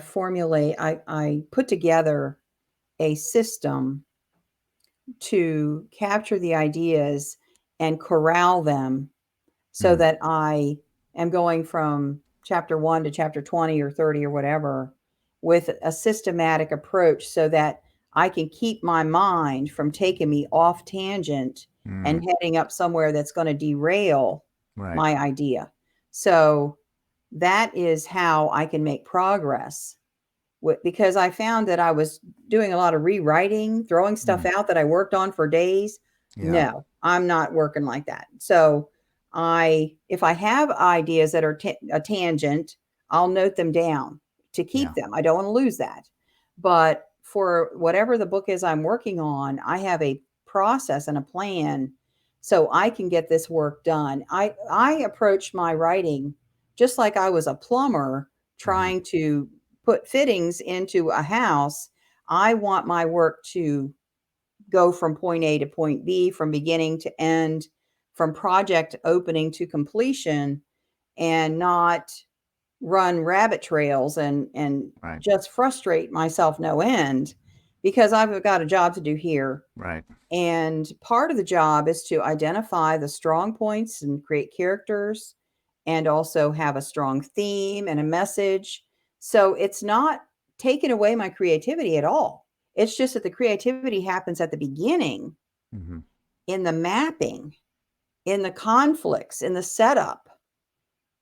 put together a system to capture the ideas and corral them so that I am going from chapter 1 to chapter 20 or 30 or whatever with a systematic approach so that I can keep my mind from taking me off tangent and heading up somewhere that's going to derail Right. my idea. So that is how I can make progress because I found that I was doing a lot of rewriting, throwing stuff out that I worked on for days. Yeah. No, I'm not working like that. So if I have ideas that are a tangent, I'll note them down to keep them. I don't want to lose that. But for whatever the book is I'm working on, I have a process and a plan so I can get this work done. I approach my writing just like I was a plumber trying to put fittings into a house. I want my work to go from point A to point B, from beginning to end, from project opening to completion, and not run rabbit trails and Right. just frustrate myself no end because I've got a job to do here. Right. And part of the job is to identify the strong points and create characters and also have a strong theme and a message. So it's not taking away my creativity at all. It's just that the creativity happens at the beginning in the mapping, in the conflicts, in the setup,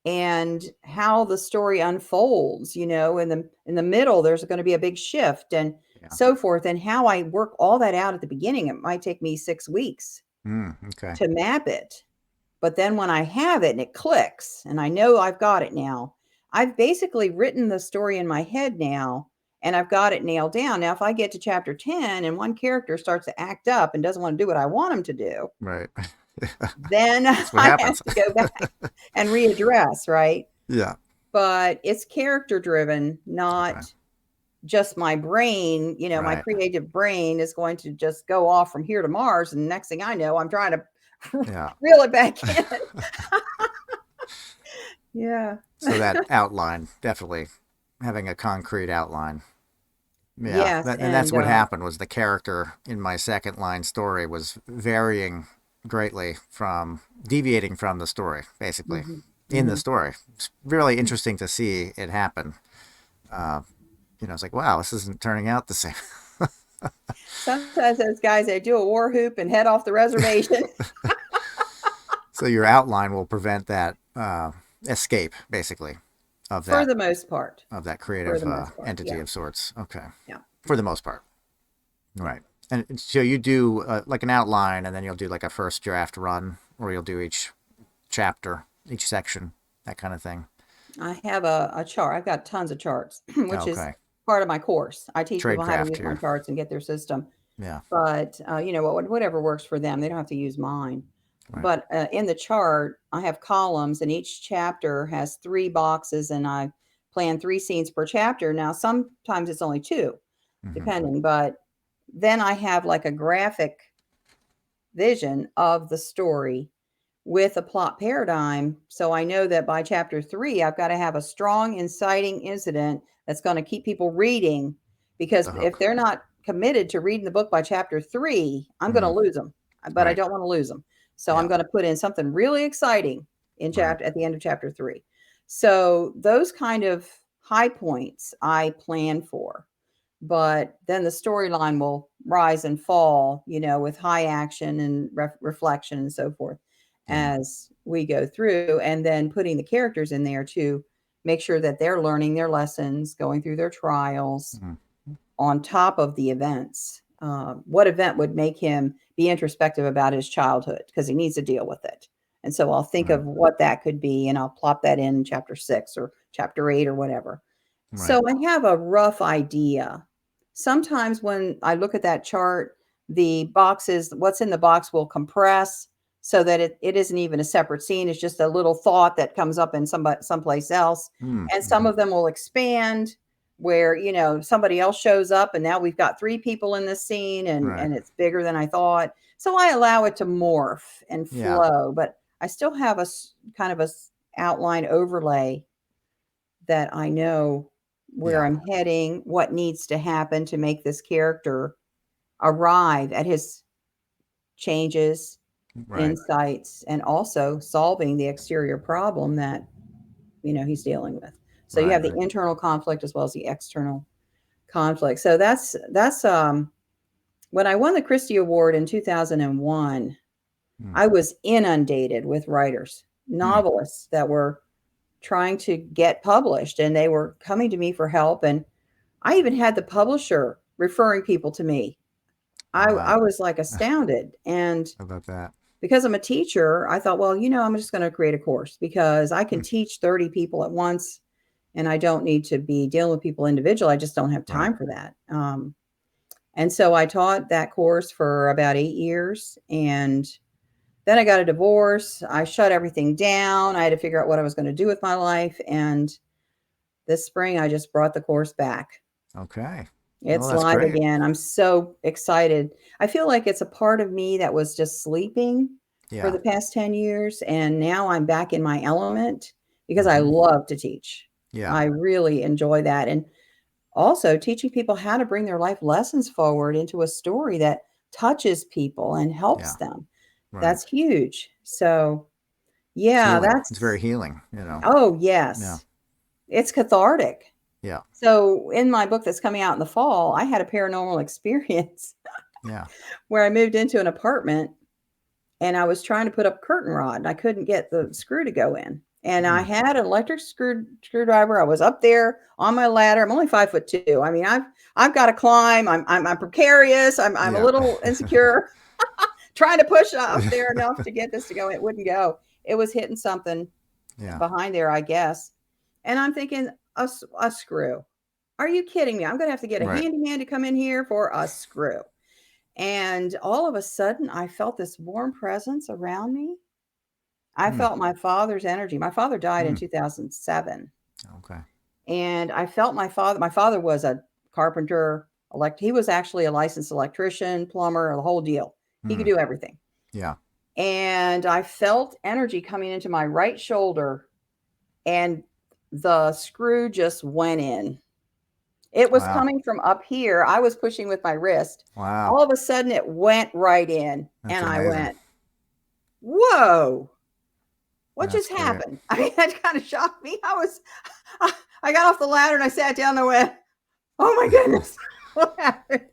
and how the story unfolds. In the middle, there's going to be a big shift and so forth. And how I work all that out at the beginning, it might take me 6 weeks to map it. But then when I have it and it clicks and I know I've got it now, I've basically written the story in my head now and I've got it nailed down. Now, if I get to chapter 10 and one character starts to act up and doesn't want to do what I want him to do, Right. then I have to go back and readdress, right? Yeah. But it's character driven, not just my brain. My creative brain is going to just go off from here to Mars. And next thing I know, I'm trying to reel it back in. Yeah. So that outline, definitely having a concrete outline Yeah, Yes, and that's and what happened was the character in my second line story was varying greatly from deviating from the story, basically, mhm, in the mhm. story. It's really interesting to see it happen. Uh, it's like, wow, this isn't turning out the same. Sometimes those guys, they do a war hoop and head off the reservation. So your outline will prevent that escape, basically, of For that the most part. of that For creative the most part, entity yeah, of sorts. Okay, yeah, for the most part, yeah. right? And so you do like an outline, and then you'll do like a first draft run, or you'll do each chapter, each section, that kind of thing. I have a chart. I've got tons of charts, which is Okay, part of my course. I teach people how to tradecraft use my here. charts and get their system. Yeah, But whatever works for them, they don't have to use mine. right. But in the chart, I have columns, and each chapter has 3 boxes, and I plan 3 scenes per chapter. Now, sometimes it's only 2, Mm-hmm. depending. But then I have like a graphic vision of the story with a plot paradigm. So I know that by chapter 3, I've got to have a strong inciting incident that's going to keep people reading. Because The if hook. they're not committed to reading the book by chapter 3, I'm going to Mm, lose them. But I right. don't want to lose them. So I'm Yeah. going to put in something really exciting in Right. chapter at the end of chapter 3. So those kind of high points I plan for, but then the storyline will rise and fall, with high action and reflection and so forth Yeah. as we go through, and then putting the characters in there to make sure that they're learning their lessons, going through their trials Mm, on top of the events. What event would make him be introspective about his childhood? Because he needs to deal with it. And so I'll think right. of what that could be, and I'll plop that in chapter 6 or chapter 8 or whatever. Right. So I have a rough idea. Sometimes when I look at that chart, the boxes, what's in the box will compress so that it isn't even a separate scene. It's just a little thought that comes up in someplace else. Mm, And some mm-hmm. of them will expand where, somebody else shows up, and now we've got 3 people in this scene, and Right. it's bigger than I thought. So I allow it to morph and Yeah. flow, but I still have a kind of a outline overlay that I know where Yeah. I'm heading, what needs to happen to make this character arrive at his changes, Right. insights, and also solving the exterior problem that, he's dealing with. So you Right. have the Right. internal conflict as well as the external conflict. So that's when I won the Christy Award in 2001, Mm, I was inundated with writers, mm, novelists that were trying to get published, and they were coming to me for help. And I even had the publisher referring people to me. I wow. was like astounded. And How about that? because I'm a teacher, I thought, well, I'm just going to create a course because I can Mm, teach 30 people at once, and I don't need to be dealing with people individual. I just don't have right. time for that. And so I taught that course for about 8 years. And then I got a divorce. I shut everything down. I had to figure out what I was going to do with my life. And this spring, I just brought the course back. Okay. Well, It's that's live great. again. I'm so excited. I feel like it's a part of me that was just sleeping for Yeah. the past 10 years. And now I'm back in my element because I Mm-hmm. love to teach. Yeah. I really enjoy that. And also teaching people how to bring their life lessons forward into a story that touches people and helps Yeah. them. Right. That's huge. So, It's yeah, healing. It's very healing. oh, Yeah. yes, it's cathartic. Yeah. So, in my book that's coming out in the fall, I had a paranormal experience Yeah. where I moved into an apartment, and I was trying to put up a curtain rod, and I couldn't get the screw to go in. And I Mm, had an electric screwdriver. I was up there on my ladder. I'm only 5'2". I mean, I've got to climb. I'm precarious. I'm a yeah. little insecure, trying to push up there enough to get this to go. It wouldn't go. It was hitting something yeah. behind there, I guess. And I'm thinking, a screw. Are you kidding me? I'm going to have to get a Right. handyman to come in here for a screw. And all of a sudden, I felt this warm presence around me. I Mm, felt my father's energy. My father died in mm, 2007. okay. And I felt my father. My father was a carpenter, he was actually a licensed electrician, plumber, the whole deal. He could Mm, do everything. yeah. And I felt energy coming into my right shoulder, and the screw just went in. It was Wow. coming from up here. I was pushing with my wrist. Wow. All of a sudden, it went right in. That's And I amazing. went, whoa, what That's just great. happened? I mean, that kind of shocked me. I got off the ladder and I sat down and I went, oh my goodness, what happened?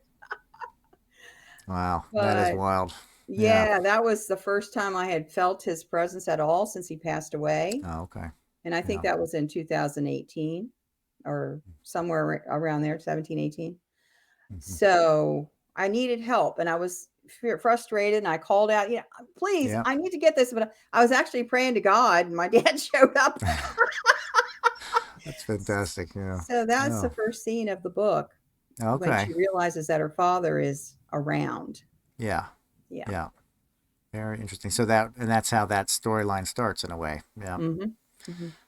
Wow. That is But wild. Yeah. yeah, that was the first time I had felt his presence at all since he passed away. Oh, okay. And I Yeah. think that was in 2018 or somewhere around there, 17, 18. Hmm. So I needed help and I was frustrated and I called out, please, Yeah. I need to get this. But I was actually praying to God and my dad showed up. That's fantastic. Yeah. So that's the Oh, first scene of the book when okay. she realizes that her father is around. Yeah. Yeah. Yeah. Very interesting. So that's how that storyline starts in a way. Yeah.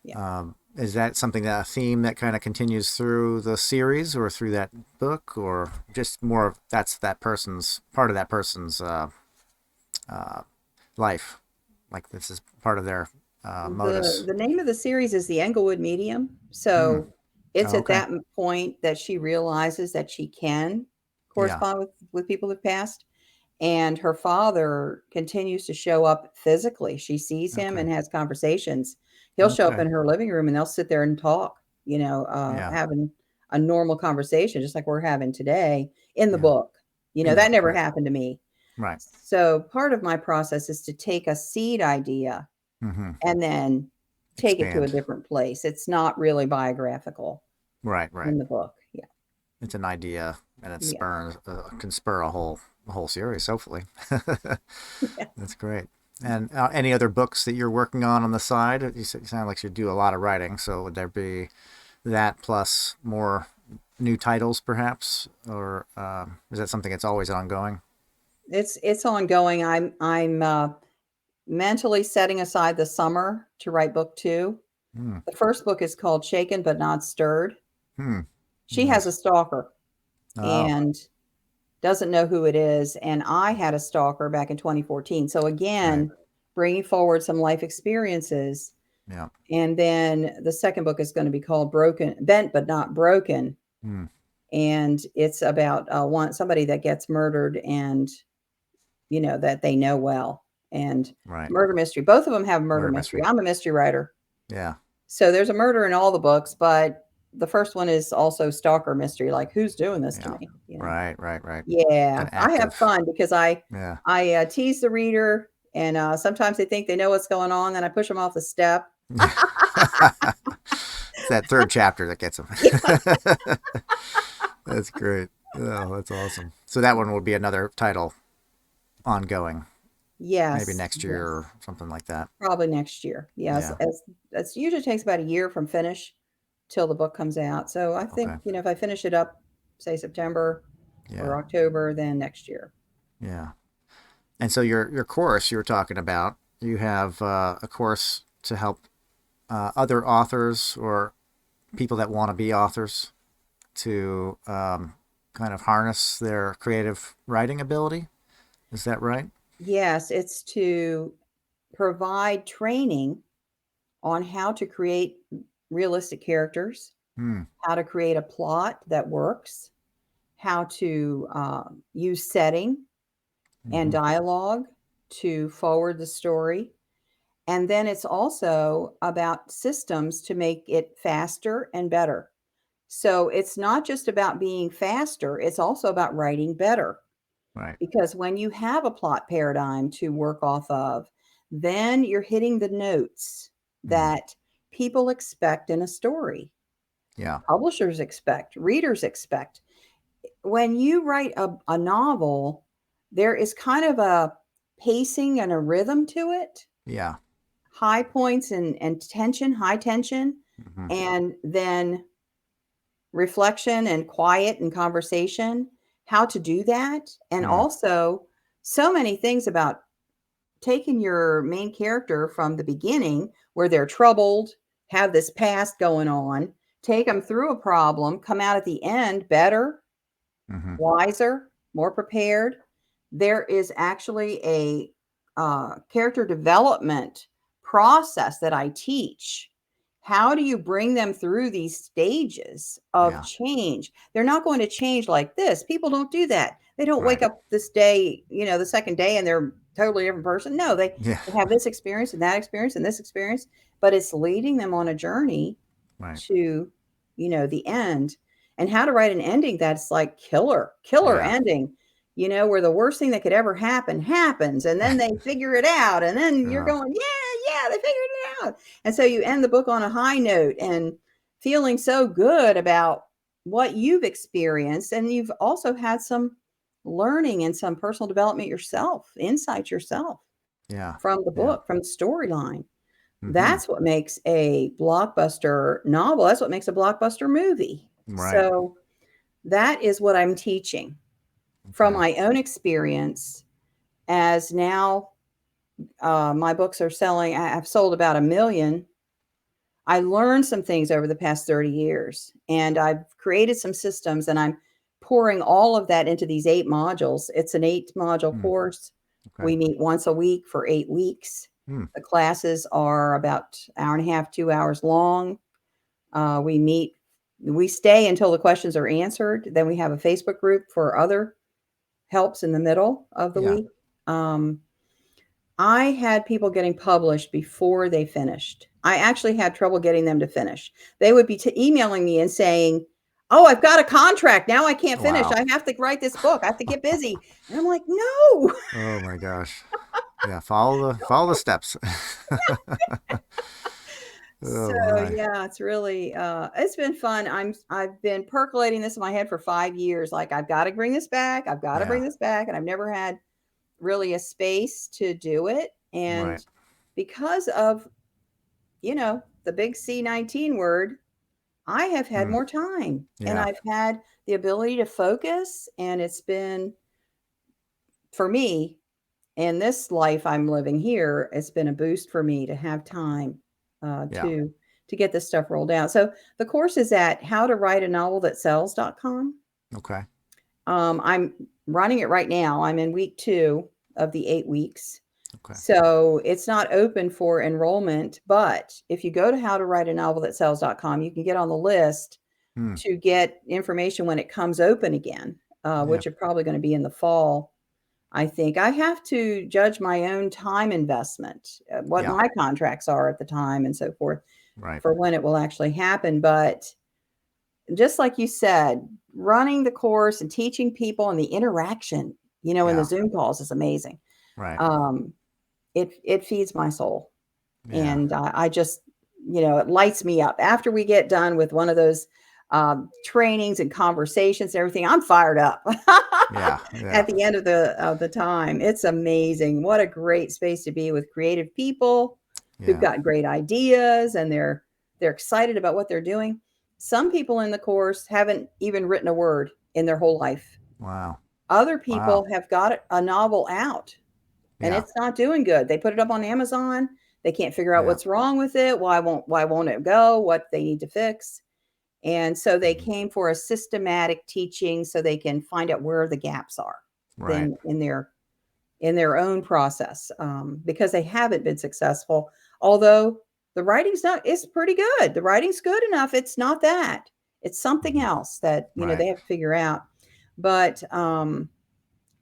Yeah. Is that something, that a theme that kind of continues through the series or through that book, or just more of that's that person's part of that person's uh, life? Like this is part of their modus. The name of the series is The Englewood Medium. Hmm. So it's Oh, at okay. that point that she realizes that she can Yeah. correspond with people who've passed. And her father continues to show up physically. She sees him Okay. and has conversations. He'll show up Okay. in her living room and they'll sit there and talk, Yeah. having a normal conversation, just like we're having today in the Yeah. book. In the That book. never Right. happened to me. Right. So part of my process is to take a seed idea Mm-hmm. and then take it to a Expand. different place. It's not really biographical Right. Right. in the book. Yeah. It's an idea, and it Yeah. spurs can spur a whole series. Hopefully. Yeah. That's great. And any other books that you're working on the side? You sound like you do a lot of writing. So would there be that plus more new titles, perhaps, or is that something that's always ongoing? It's ongoing. I'm mentally setting aside the summer to write book 2. Hmm. The first book is called Shaken But Not Stirred. Hmm. She has a Nice. stalker Oh, and doesn't know who it is. And I had a stalker back in 2014. So right. again, bringing forward some life experiences. Yeah. And then the second book is going to be called Bent But Not Broken. Hmm. And it's about somebody that gets murdered and that they know well, and Right. murder mystery. Both of them have murder Murder mystery. mystery. I'm a mystery writer. Yeah. So there's a murder in all the books, but the first one is also stalker mystery, like who's doing this to Yeah. me? Right. Right. Right. Yeah, An I have active. fun because I Yeah. I uh, tease the reader, and sometimes they think they know what's going on, then I push them off the step. It's that third chapter that gets them. Yeah. That's great. Oh, that's awesome. So that one will be another title ongoing, maybe Yes, next year yes, or something like that. probably next year. Yes, Yeah. as usually takes about a year from finish till the book comes out. So I think Okay. if I finish it up, say September Yeah. or October, then next year. Yeah. And so your course you were talking about, you have a course to help other authors or people that want to be authors to kind of harness their creative writing ability. Is that right? Yes, it's to provide training on how to create realistic characters, Hmm. how to create a plot that works, how to use setting and Mm-hmm. dialogue to forward the story. And then it's also about systems to make it faster and better. So it's not just about being faster, it's also about writing better. Right. Because when you have a plot paradigm to work off of, then you're hitting the notes Mm. that people expect in a story, Yeah. publishers expect, readers expect. When you write a novel, there is kind of a pacing and a rhythm to it, Yeah. high points and tension, high tension, Mm-hmm. and then reflection and quiet and conversation, how to do that. And Mm. also, so many things about taking your main character from the beginning where they're troubled, have this past going on, take them through a problem, come out at the end better, Mm-hmm. wiser, more prepared. There is actually a character development process that I teach, how do you bring them through these stages of Yeah. change? They're not going to change like this. People don't do that. They don't wake Right. up this day, the second day, and they're totally different person. No, they Yeah. have this experience and that experience and this experience, but it's leading them on a journey Right. to, the end. And how to write an ending that's like killer Yeah. ending, where the worst thing that could ever happen happens, and then they figure it out, and then you're Yeah. going, yeah, they figured it out. And so you end the book on a high note and feeling so good about what you've experienced. And you've also had some learning and some personal development yourself, insight yourself Yeah. from the Yeah. book, from the storyline. Mm-hmm. That's what makes a blockbuster novel. That's what makes a blockbuster movie. Right. So that is what I'm teaching from Okay. my own experience. As now my books are selling, I've sold about 1 million. I learned some things over the past 30 years, and I've created some systems, and I'm pouring all of that into these 8 modules. It's an 8-module Mm. course. Okay. We meet once a week for 8 weeks. Mm. The classes are about an hour and a half, 2 hours long. We stay until the questions are answered. Then we have a Facebook group for other helps in the middle of the Yeah. week. I had people getting published before they finished. I actually had trouble getting them to finish. They would be emailing me and saying, "Oh, I've got a contract. Now I can't finish. Wow. I have to write this book. I have to get busy." And I'm like, "No." Oh my gosh. Yeah. Follow the steps. So Oh my. yeah, it's really it's been fun. I've been percolating this in my head for 5 years. Like, I've got to bring this back. I've got to bring Yeah. this back. And I've never had really a space to do it. Right. And because of, the big C19 word, I have had Mm. more time, and Yeah. I've had the ability to focus. And it's been, for me, in this life I'm living here, it's been a boost for me to have time Yeah. to get this stuff rolled out. So the course is at howtowriteanovelthatsells.com. Okay. I'm running it right now. I'm in week 2 of the 8 weeks. Okay. So it's not open for enrollment, but if you go to howtowriteanovelthatsells.com, you can get on the list Mm. to get information when it comes open again, Yeah. which are probably going to be in the fall. I think I have to judge my own time investment, what Yeah. my contracts are at the time and so forth Right. for when it will actually happen. But just like you said, running the course and teaching people and the interaction, in the Yeah. Zoom calls is amazing. Right. Um, it feeds my soul. Yeah. And I just, it lights me up. After we get done with one of those trainings and conversations and everything, I'm fired up Yeah. Yeah. at the end of the time. It's amazing. What a great space to be with creative people who've Yeah. got great ideas, and they're excited about what they're doing. Some people in the course haven't even written a word in their whole life. Wow. Other Wow. people have got a novel out and Yeah. it's not doing good. They put it up on Amazon. They can't figure out Yeah. what's wrong with it. Why won't it go? What they need to fix. And so they Mhm. came for a systematic teaching so they can find out where the gaps are Right. then in their own process, because they haven't been successful. Although the writing's not, it's pretty good. The writing's good enough. It's not that. It's something Mhm. else that Right. they have to figure out. But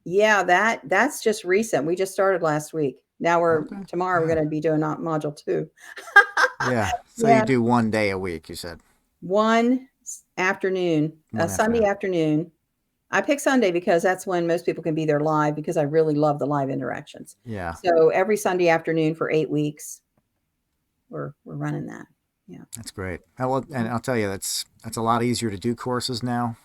yeah, that's just recent. We just started last week. Now Okay. tomorrow we're Yeah. going to be doing module 2. Yeah. So you Yeah, do one day a week, you said. one afternoon, a One Sunday afternoon. afternoon. I pick Sunday because that's when most people can be there live, because I really love the live interactions. Yeah. So every Sunday afternoon for 8 weeks, we're running that. Yeah. That's great. And I'll tell you, that's a lot easier to do courses now,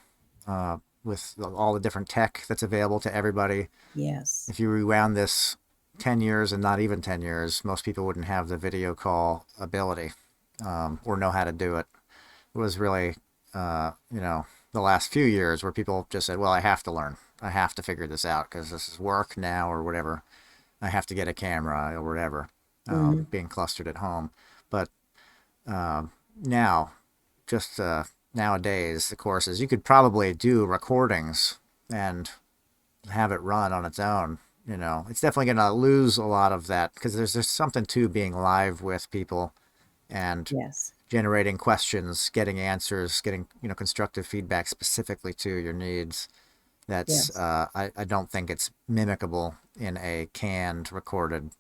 with all the different tech that's available to everybody. Yes. If you rewound this 10 years and not even 10 years, most people wouldn't have the video call ability, or know how to do it. It was really, the last few years where people just said, well, I have to learn. I have to figure this out because this is work now or whatever. I have to get a camera or whatever, Mhm. being clustered at home. But now, just nowadays, the courses, you could probably do recordings and have it run on its own. It's definitely going to lose a lot of that because there's something to being live with people and Yes. generating questions, getting answers, getting, constructive feedback specifically to your needs. That's Yes. I don't think it's mimicable in a canned recorded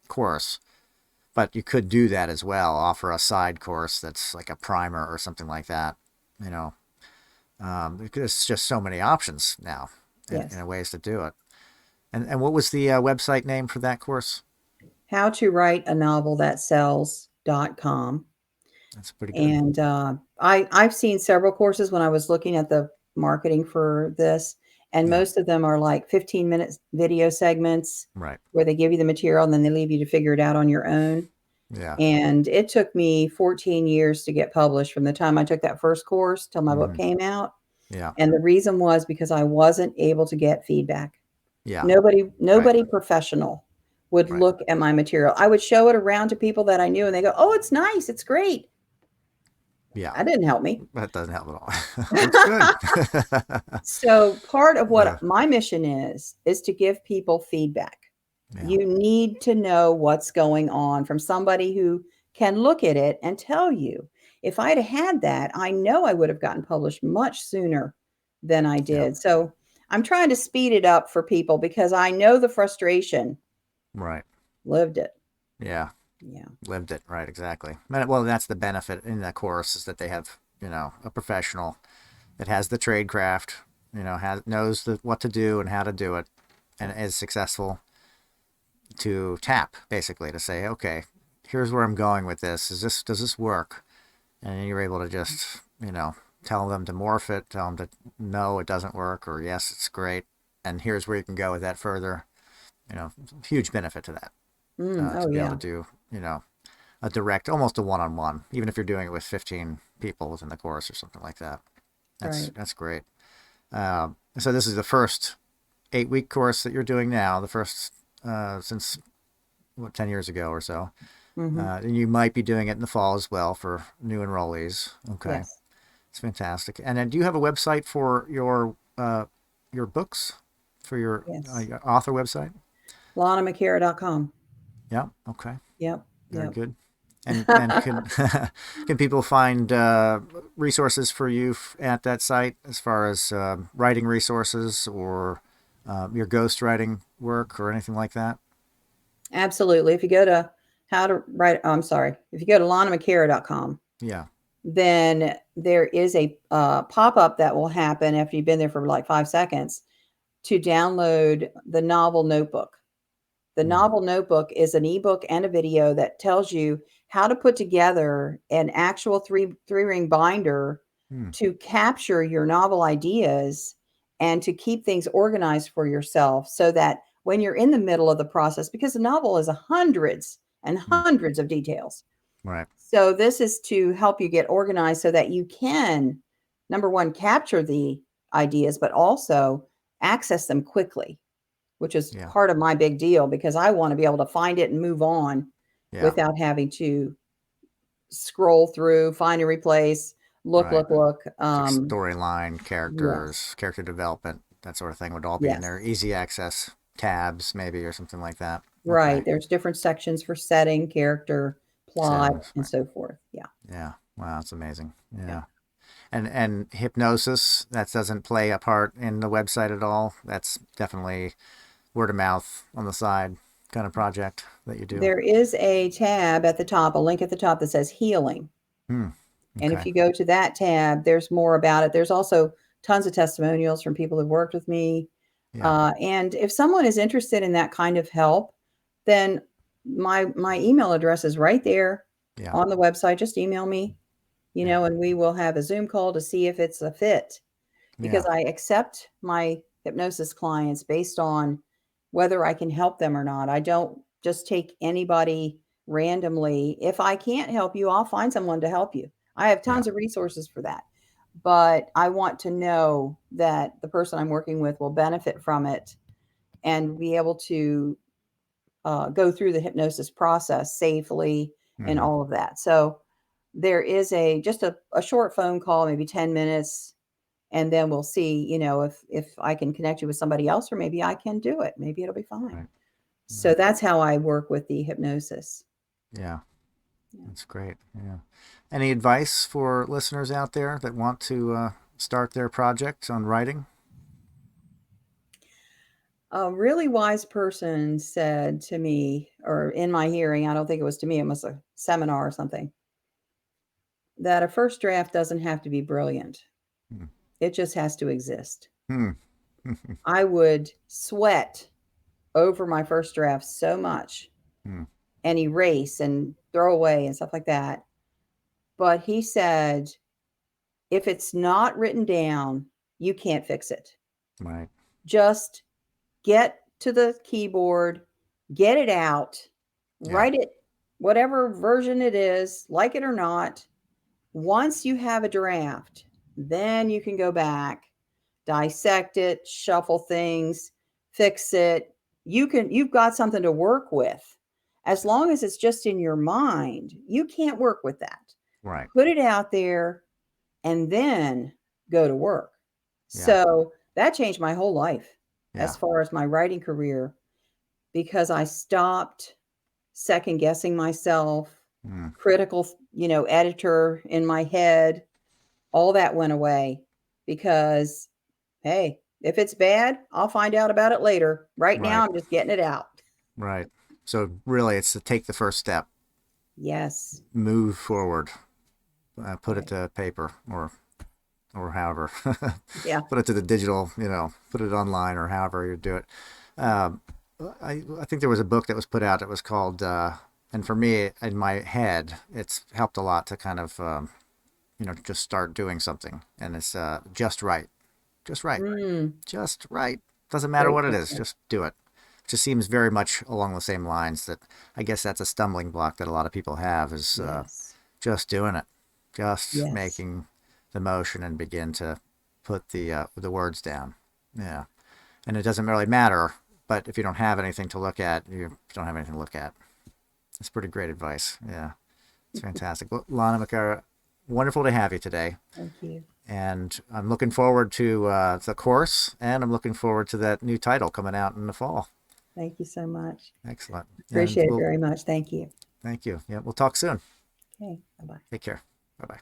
course, but you could do that as well. Offer a side course that's like a primer or something like that. You know, there's just so many options now Yes. and ways to do it. And what was the website name for that course? How to write a novel that sells.com. That's pretty good. And I've seen several courses when I was looking at the marketing for this, and Yeah. most of them are like 15-minute video segments Right. where they give you the material and then they leave you to figure it out on your own. Yeah. And it took me 14 years to get published from the time I took that first course till my book came out. Yeah. And the reason was because I wasn't able to get feedback. Yeah. Nobody Right. professional would Right. look at my material. I would show it around to people that I knew and they go, "Oh, it's nice. It's great." Yeah. That didn't help me. That doesn't help at all. That's good. So part of Uh, what my mission is to give people feedback. yeah. You need to know what's going on from somebody who can look at it and tell you. If I'd had that, I know I would have gotten published much sooner than I Yeah. did. So I'm trying to speed it up for people because I know the frustration. Right. Lived it. Yeah. Yeah. Lived it. Right. Exactly. Well, that's the benefit in that course is that they have, a professional that has the trade craft, knows what to do and how to do it, and is successful to tap basically to say, okay, here's where I'm going with this. Does this work? And you're able to just, tell them to morph it, tell them to no, it doesn't work, or yes, it's great, and here's where you can go with that further. Huge benefit to that. Oh To be able yeah. to do, a direct, almost a one-on-one, even if you're doing it with 15 people within the course or something like that. Right. That's great. So this is the first 8-week course that you're doing now, the first since 10 years ago or so. Mm-hmm. And you might be doing it in the fall as well for new enrollees. Okay, Yes. it's fantastic. And then, do you have a website for your books, for Yes. your author website? LanaMcAra.com. Yeah. Okay. Yep. Very Yep. good. And can can people find resources for you at that site as far as writing resources or your ghostwriting work or anything like that? Absolutely. If you go to how to write, oh, I'm sorry. If you go to LanaMcAra.com, Yeah. then there is a pop-up that will happen after you've been there for like 5 seconds to download the novel notebook. The Mm. novel notebook is an ebook and a video that tells you how to put together an actual three-ring binder Mm. to capture your novel ideas and to keep things organized for yourself so that when you're in the middle of the process, because the novel is hundreds and Mm. hundreds of details. Right. So this is to help you get organized so that you can, number one, capture the ideas, but also access them quickly, which is Yeah. part of my big deal because I want to be able to find it and move on Yeah. without having to scroll through, find and replace, look, Right. look, look. Like storyline, Yes, characters, character development, that sort of thing would all be in yes, there. Easy access tabs, maybe, or something like that. right. Okay. There's different sections for setting, character, plot, Settings. and Right. so forth. Yeah, Yeah. Wow, that's amazing. yeah. Yeah. And hypnosis, that doesn't play a part in the website at all. That's definitely word of mouth on the side kind of project that you do. There is a tab at the top, a link at the top that says healing. Hmm. And if Okay. you go to that tab, there's more about it. There's also tons of testimonials from people who've worked with me. Yeah. And if someone is interested in that kind of help, then my email address is right there Yeah. on the website. Just email me, Yeah. and we will have a Zoom call to see if it's a fit. Because Yeah. I accept my hypnosis clients based on whether I can help them or not. I don't just take anybody randomly. If I can't help you, I'll find someone to help you. I have Yeah. tons of resources for that. But I want to know that the person I'm working with will benefit from it and be able to go through the hypnosis process safely and Hmm. all of that. So there is just a short phone call, maybe 10 minutes, and then we'll see, if I can connect you with somebody else, or maybe I can do it. Maybe it'll be fine. Right. So Right. that's how I work with the hypnosis. Yeah. Yeah. That's great. Yeah. Any advice for listeners out there that want to start their project on writing? A really wise person said to me, or in my hearing, I don't think it was to me, it was a seminar or something, that a first draft doesn't have to be brilliant. Hmm. It just has to exist. Hmm. I would sweat over my first draft so much Hmm. and erase and throw away and stuff like that. But he said, if it's not written down, you can't fix it. Right. Just get to the keyboard, get it out, Yeah. write it, whatever version it is, like it or not. Once you have a draft, then you can go back, dissect it, shuffle things, fix it. You've got something to work with. As long as it's just in your mind, you can't work with that. Right. Put it out there and then go to work. Yeah. So that changed my whole life Yeah. as far as my writing career because I stopped second guessing myself, Hmm. critical, editor in my head. All that went away because, hey, if it's bad, I'll find out about it later. Right now, Right. I'm just getting it out. Right. So really, it's to take the first step, Yes. move forward, put it Right. to paper or however, Yeah. put it to the digital, put it online or however you do it. Um, I think there was a book that was put out that was called, and for me in my head, it's helped a lot to kind of, just start doing something. And it's just right, just right, Mm, just right. Doesn't matter great what it book. is, just do it. Just seems very much along the same lines that I guess that's a stumbling block that a lot of people have is Yes. just doing it, just Yes. making the motion and begin to put the words down. Yeah, and it doesn't really matter. But if you don't have anything to look at, you don't have anything to look at. That's pretty great advice. Yeah, it's fantastic. Well, Lana McAra, wonderful to have you today. Thank you. And I'm looking forward to the course, and I'm looking forward to that new title coming out in the fall. Thank you so much. Excellent. And Appreciate it we'll very much. Thank you. thank you. Yeah, we'll talk soon. Okay. Bye bye. Take care. Bye bye.